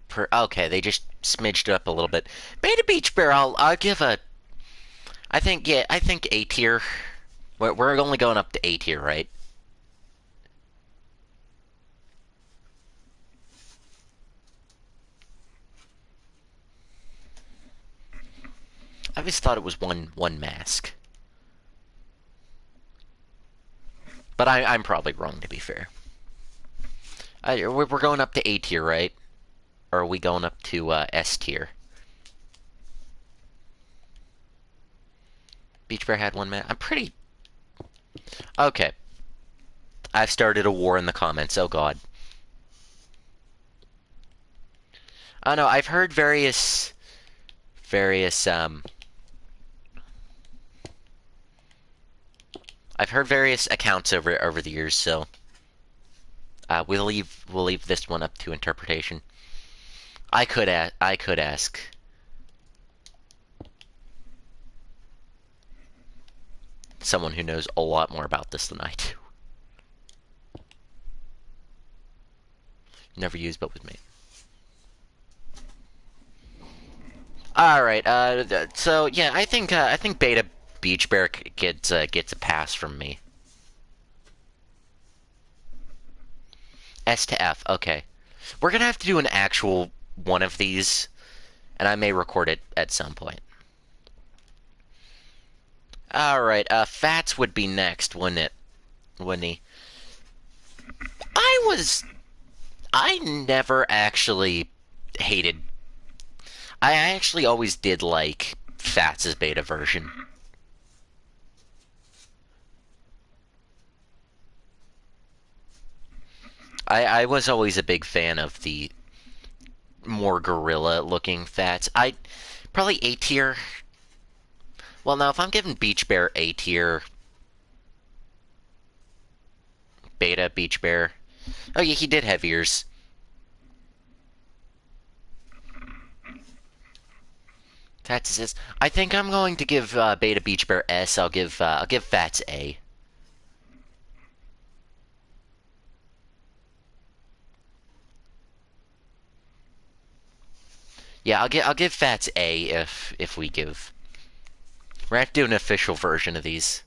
per. Okay, they just smidged it up a little bit. Beta Beach Bear, I'll give a. I think, yeah, I think A tier. We're only going up to A tier, right? I always thought it was one mask, but I'm probably wrong, to be fair. We're going up to A tier, right? Or are we going up to S tier? Beach Bear had one man. I'm pretty. Okay. I've started a war in the comments. Oh god. Oh no, I've heard various I've heard various accounts over the years, so we'll leave this one up to interpretation. I could ask someone who knows a lot more about this than I do. Never used, but with me. All right. So yeah, I think Beta Beach Bear gets a pass from me. S to F. Okay. We're gonna have to do an actual one of these, and I may record it at some point. All right. Fats would be next, wouldn't it? Wouldn't he? I was. I never actually hated. I actually always did like Fats' beta version. I was always a big fan of the more gorilla-looking Fats. I probably A tier. Well, now if I'm giving Beach Bear A tier, Beta Beach Bear. Oh yeah, he did have ears. Fats is. I think I'm going to give Beta Beach Bear S. I'll give Fats A. Yeah, I'll give Fats A if we give. We're gonna have to do an official version of these.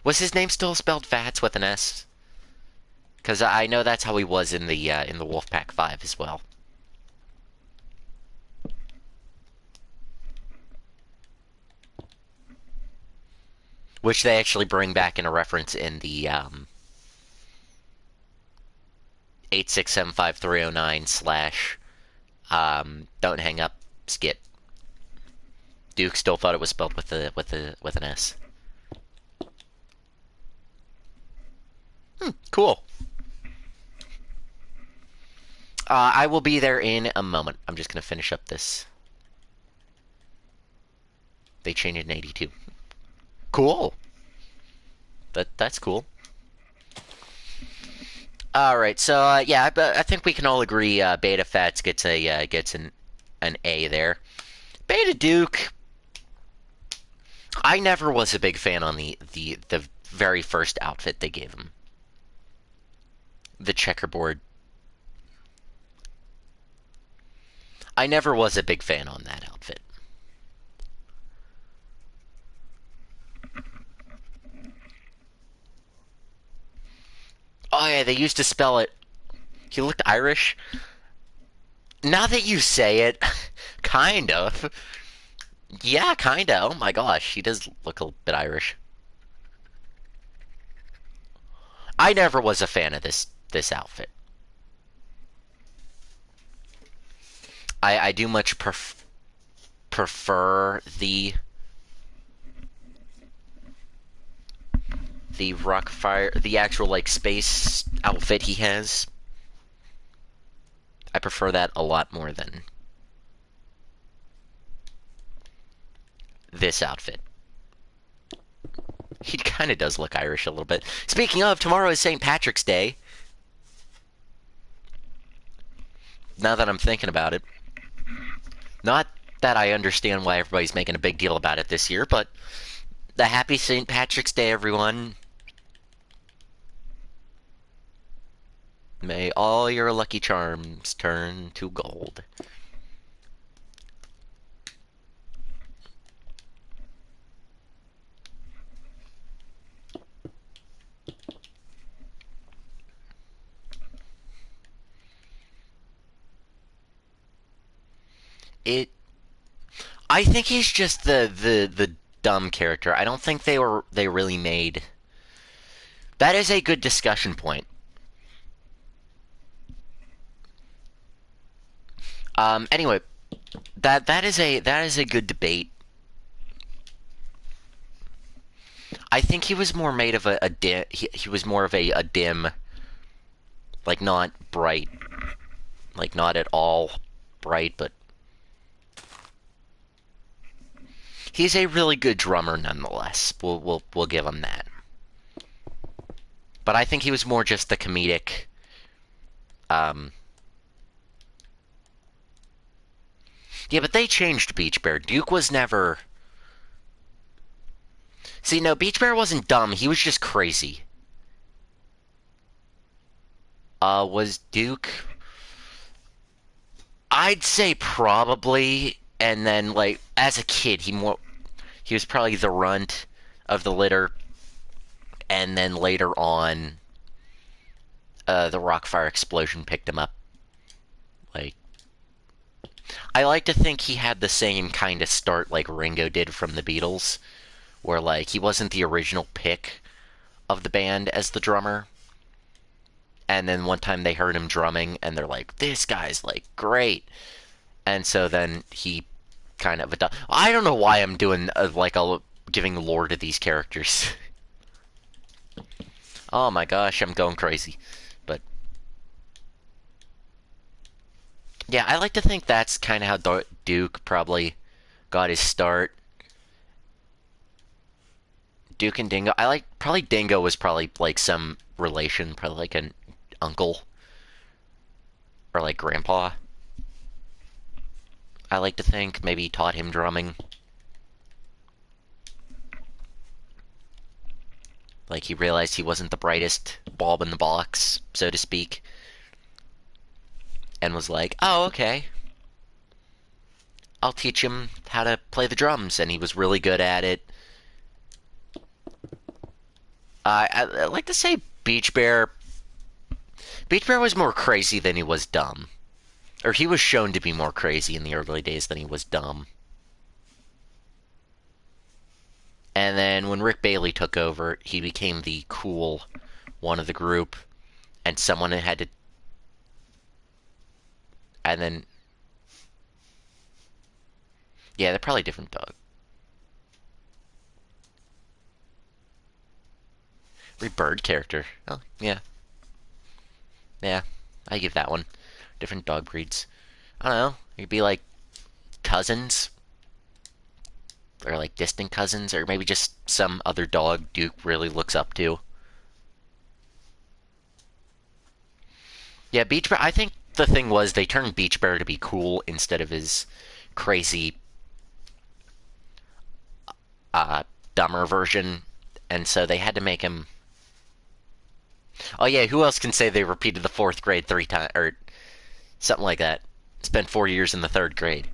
Was his name still spelled Fats with an S? Because I know that's how he was in the Wolfpack 5 as well. Which they actually bring back in a reference in the 8675309 slash don't hang up skit. Duke still thought it was spelled with an S. Cool. I will be there in a moment. I'm just gonna finish up this. They changed it in 82. Cool. That's cool. All right, so yeah, I think we can all agree Beta Fats gets an A there. Beta Duke, I never was a big fan on the very first outfit they gave him, the checkerboard. I never was a big fan on that outfit. Oh yeah, they used to spell it. He looked Irish. Now that you say it, kind of. Yeah, kind of. Oh my gosh, he does look a bit Irish. I never was a fan of this outfit. I do much prefer the Rockfire, the actual like space outfit he has. I prefer that a lot more than this outfit. He kind of does look Irish a little bit. Speaking of, tomorrow is St. Patrick's Day. Now that I'm thinking about it. Not that I understand why everybody's making a big deal about it this year, but the happy St. Patrick's Day, everyone. May all your lucky charms turn to gold. It I think he's just the dumb character. I don't think they really made. That is a good discussion point. Anyway, that is a good debate. I think he was more made of a dim. He was more of a dim, like not bright, like not at all bright, but he's a really good drummer nonetheless. We'll give him that. But I think he was more just the comedic. Um, yeah, but they changed Beach Bear. Duke was never. See, no, Beach Bear wasn't dumb. He was just crazy. Was Duke? I'd say probably. And then, like, as a kid, he was probably the runt of the litter. And then later on, the Rockfire explosion picked him up. Like, I like to think he had the same kind of start like Ringo did from the Beatles, where like he wasn't the original pick of the band as the drummer. And then one time they heard him drumming, and they're like, "This guy's like great." And so then he kind of I don't know why I'm doing giving lore to these characters. Oh my gosh, I'm going crazy. But yeah, I like to think that's kind of how Duke probably got his start. Duke and Dingo. I like probably Dingo was probably like some relation, probably like an uncle or like grandpa. I like to think maybe he taught him drumming. Like he realized he wasn't the brightest bulb in the box, so to speak, and was like, "Oh, okay. I'll teach him how to play the drums," and he was really good at it. I like to say Beach Bear. Beach Bear was more crazy than he was dumb. Or he was shown to be more crazy in the early days than he was dumb. And then when Rick Bailey took over, he became the cool one of the group. And someone had to. And then. Yeah, they're probably different dog. Bird character. Oh, yeah. Yeah, I give that one. Different dog breeds. I don't know. It could be like cousins. Or like distant cousins. Or maybe just some other dog Duke really looks up to. Yeah, Beach Bear. I think the thing was they turned Beach Bear to be cool instead of his crazy, uh, dumber version, and so they had to make him. Oh yeah, who else can say they repeated the fourth grade 3 times or something like that? Spent 4 years in the third grade.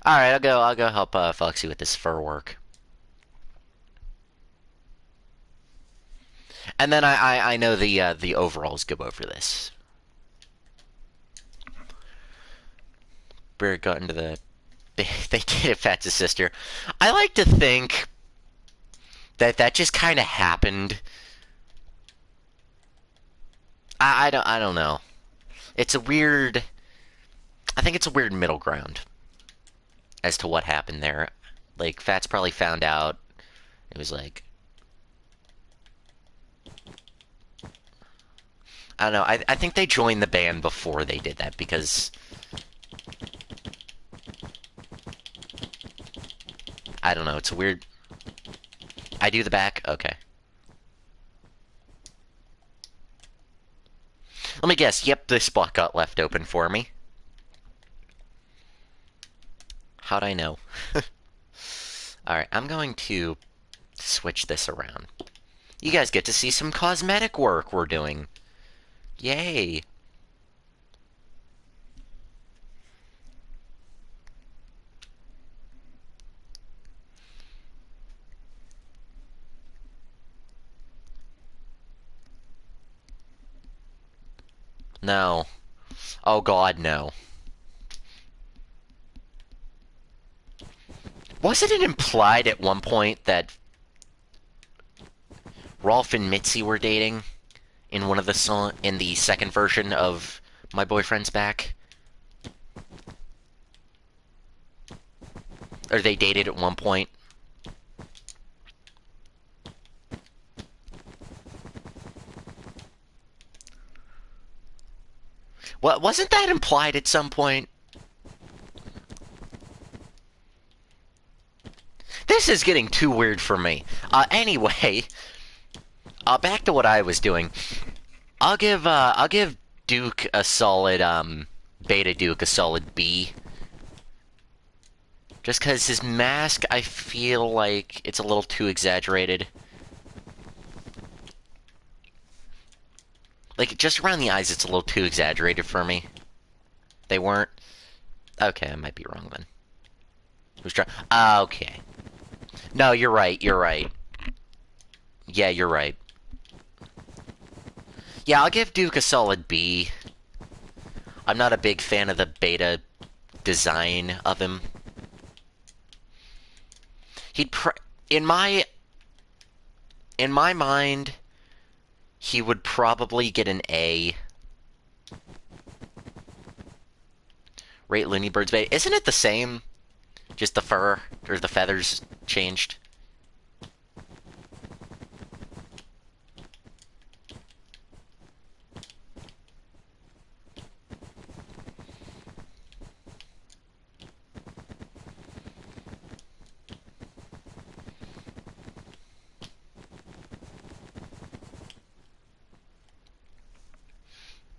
All right, I'll go help Foxy with this fur work, and then I know the overalls go over this. Bear got into the. They did it, Fats' sister. I like to think that that just kind of happened. I don't know. It's a weird. I think it's a weird middle ground as to what happened there. Like Fats probably found out. It was like I don't know. I think they joined the band before they did that because I don't know. It's a weird. I do the back. Okay. Let me guess. Yep, this spot got left open for me. How'd I know? Alright, I'm going to switch this around. You guys get to see some cosmetic work we're doing. Yay. No. Oh god, no. Wasn't it implied at one point that Rolf and Mitzi were dating in one of the song in the second version of My Boyfriend's Back? Or they dated at one point? What wasn't that implied at some point? This is getting too weird for me. Anyway, back to what I was doing. I'll give Duke a solid Beta Duke a solid B. Just because his mask, I feel like it's a little too exaggerated. Like, just around the eyes, it's a little too exaggerated for me. They weren't? Okay, I might be wrong then. Who's trying? Okay. No, you're right, you're right. Yeah, you're right. Yeah, I'll give Duke a solid B. I'm not a big fan of the beta design of him. He'd in my mind, he would probably get an A. Rate Looney Bird's beta. Isn't it the same? Just the fur or the feathers changed?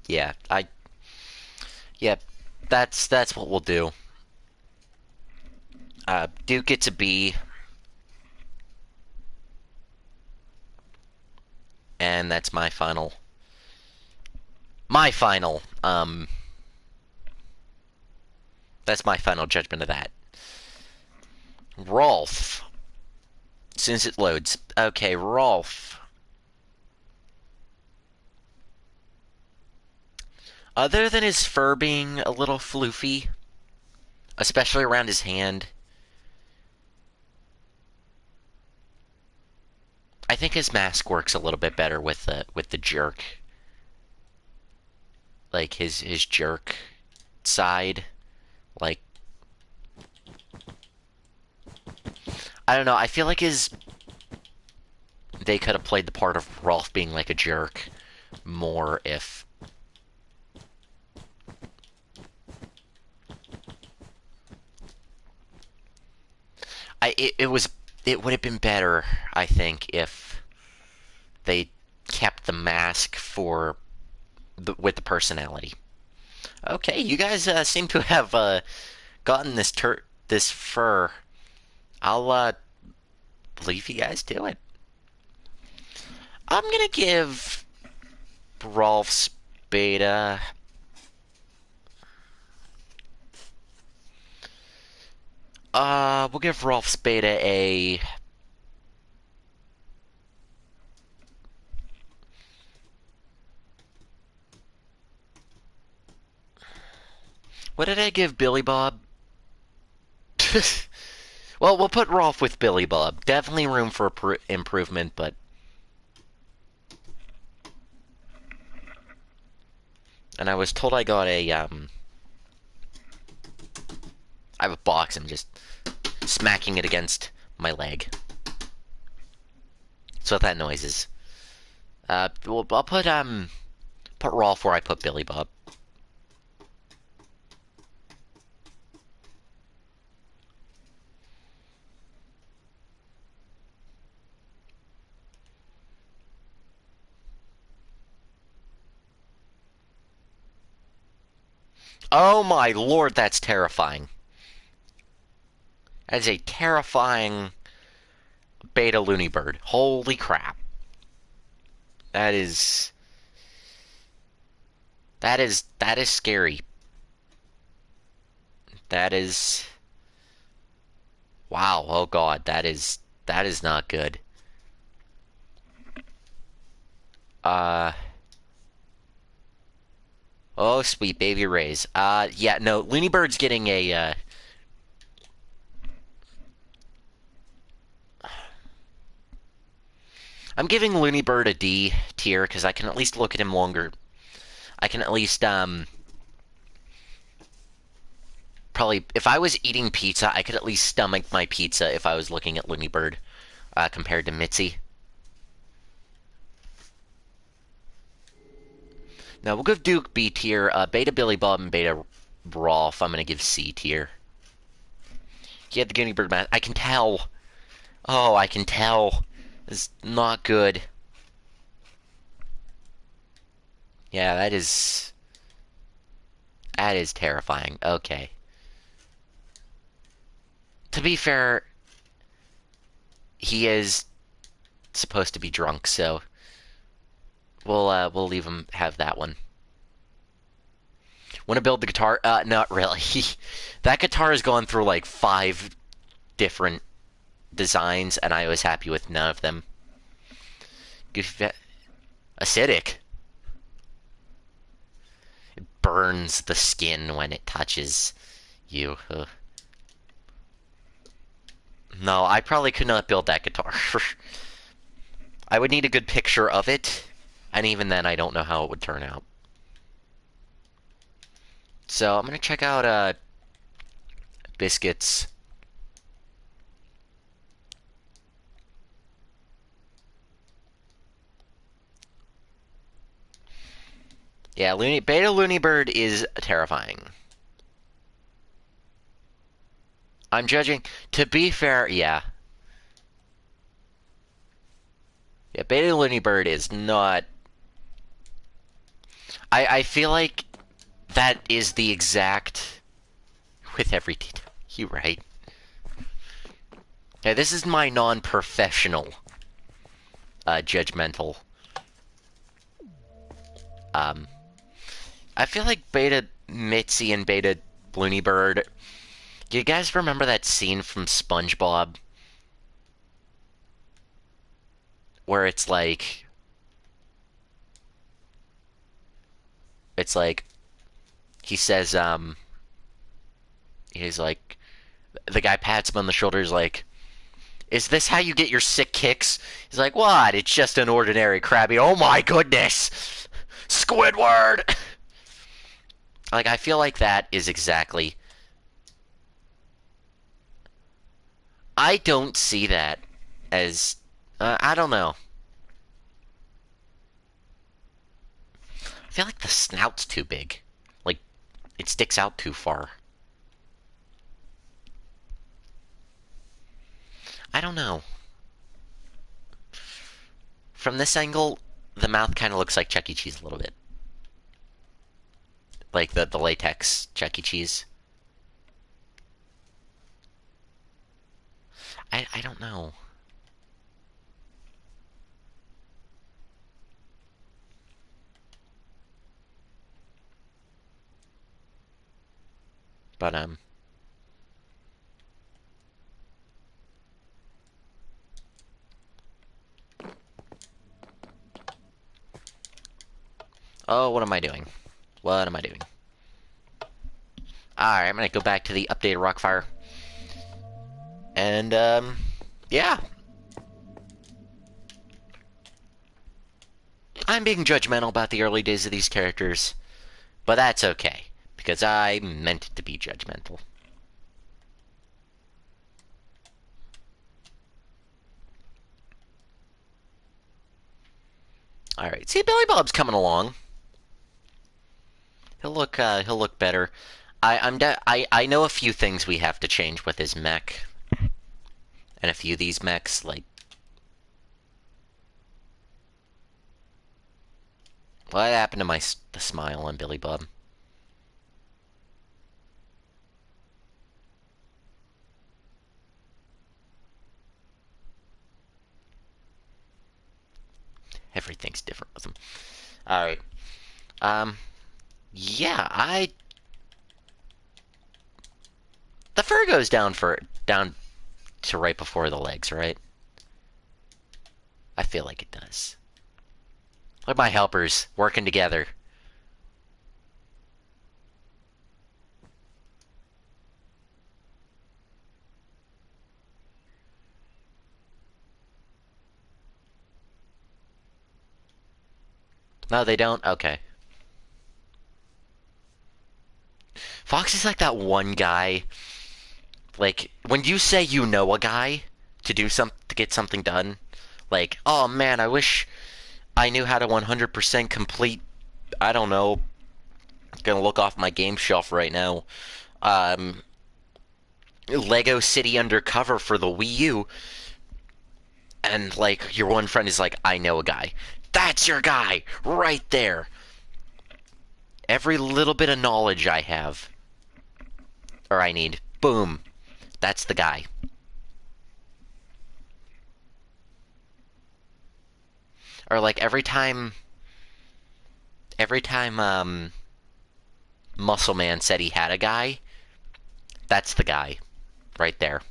Yeah, yeah, that's what we'll do. Duke gets a B, and that's my final, that's my final judgment of that. Rolf. As soon as it loads. Okay, Rolf. Other than his fur being a little floofy, especially around his hand, I think his mask works a little bit better with the jerk. Like his jerk side. Like I don't know, I feel like they could have played the part of Rolf being like a jerk more if it would have been better, I think, if they kept the mask for with the personality. Okay, you guys seem to have gotten this fur. I'll leave you guys to it. I'm gonna give Rolf's beta. We'll give Rolf's beta a. What did I give Billy Bob? Well, we'll put Rolf with Billy Bob. Definitely room for improvement, but. And I was told I got a, I have a box, I'm just smacking it against my leg. That's what that noise is. Well, I'll put Rolf where I put Billy Bob. Oh my lord, that's terrifying. That is a terrifying beta loony bird. Holy crap. That is scary. That is wow, oh god, that is not good. Oh sweet baby rays. Yeah, no, Looney Bird's getting a I'm giving Looney Bird a D tier because I can at least look at him longer. I can at least probably if I was eating pizza, I could at least stomach my pizza if I was looking at Looney Bird compared to Mitzi. Now we'll give Duke B tier. Beta Billy Bob and Beta Rolf, I'm gonna give C tier. He had the Guinea Bird mask. I can tell. Oh, I can tell. It's not good. Yeah, that is terrifying. Okay. To be fair, he is supposed to be drunk, so we'll leave him have that one. Want to build the guitar? Not really. That guitar has gone through like 5 different designs, and I was happy with none of them. Acidic. It burns the skin when it touches you. No, I probably could not build that guitar. I would need a good picture of it, and even then I don't know how it would turn out. So I'm gonna check out Biscuits. Yeah, Beta Looney Bird is terrifying. I'm judging. To be fair, yeah. Yeah, Beta Looney Bird is not. I feel like that is the exact. With every detail. You right. Yeah, this is my non-professional judgmental. I feel like Beta Mitzi and Beta Looney Bird. Do you guys remember that scene from SpongeBob? Where it's like. It's like. He says, he's like. The guy pats him on the shoulder, he's like. Is this how you get your sick kicks? He's like, what? It's just an ordinary Krabby. Oh my goodness! Squidward! Like, I feel like that is exactly. I don't see that as. I don't know. I feel like the snout's too big. Like, it sticks out too far. I don't know. from this angle, the mouth kind of looks like Chuck E. Cheese a little bit. Like the latex Chuck E. Cheese. I don't know. But, oh, what am I doing? What am I doing? Alright, I'm gonna go back to the updated Rockfire. And, yeah. I'm being judgmental about the early days of these characters, but that's okay, because I meant it to be judgmental. Alright, see, Billy Bob's coming along. He'll look better. I know a few things we have to change with his mech. And a few of these mechs, like... What happened to the smile on Billy Bob? Everything's different with him. Alright. Yeah, the fur goes down to right before the legs, right? I feel like it does. Look at my helpers working together. No, they don't? Okay. Fox is like that one guy. Like, when you say you know a guy to get something done, like, oh man, I wish I knew how to 100% complete, I don't know, gonna look off my game shelf right now, Lego City Undercover for the Wii U, and, like, your one friend is like, I know a guy. That's your guy! Right there! Every little bit of knowledge I have, or I need, boom, that's the guy. Or, like, every time, Muscle Man said he had a guy, that's the guy. Right there.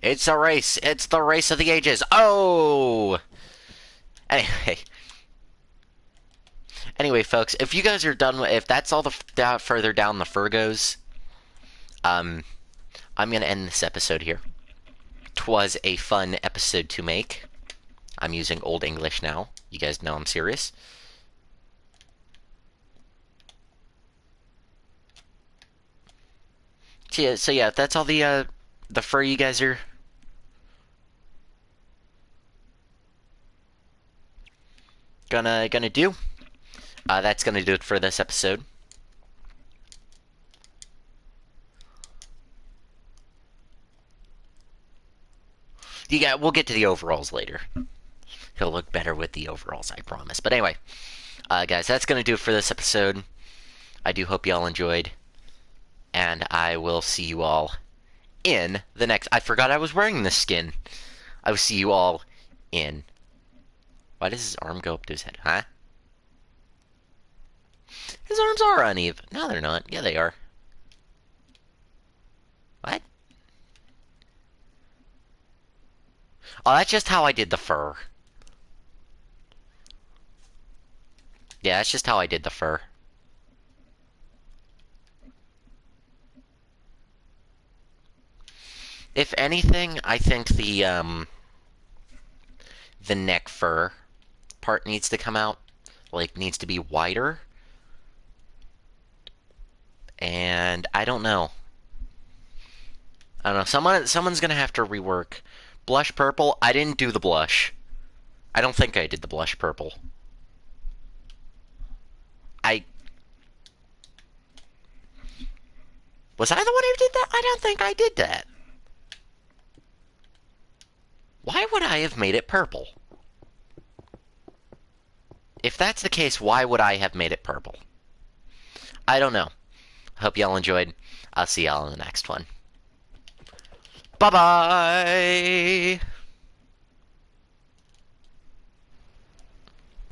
It's a race. It's the race of the ages. Oh! Anyway, folks, if you guys are done with, if that's all the further down the fur goes, I'm gonna end this episode here. 'Twas a fun episode to make. I'm using Old English now. You guys know I'm serious. So yeah, that's all the fur you guys are gonna do. That's gonna do it for this episode. We'll get to the overalls later. He'll look better with the overalls, I promise. But anyway, guys, that's gonna do it for this episode. I do hope y'all enjoyed, and I will see you all in the next... I forgot I was wearing this skin. I will see you all in... Why does his arm go up to his head, huh? His arms are uneven. No, they're not. Yeah, they are. What? Oh, that's just how I did the fur. Yeah, that's just how I did the fur. If anything, I think the neck fur part needs to come out. Like, needs to be wider. And I don't know. I don't know. Someone's gonna have to rework Blush purple? I didn't do the blush. I don't think I did the blush purple. I... Was I the one who did that? I don't think I did that. Why would I have made it purple? If that's the case, why would I have made it purple? I don't know. Hope y'all enjoyed. I'll see y'all in the next one. Bye-bye!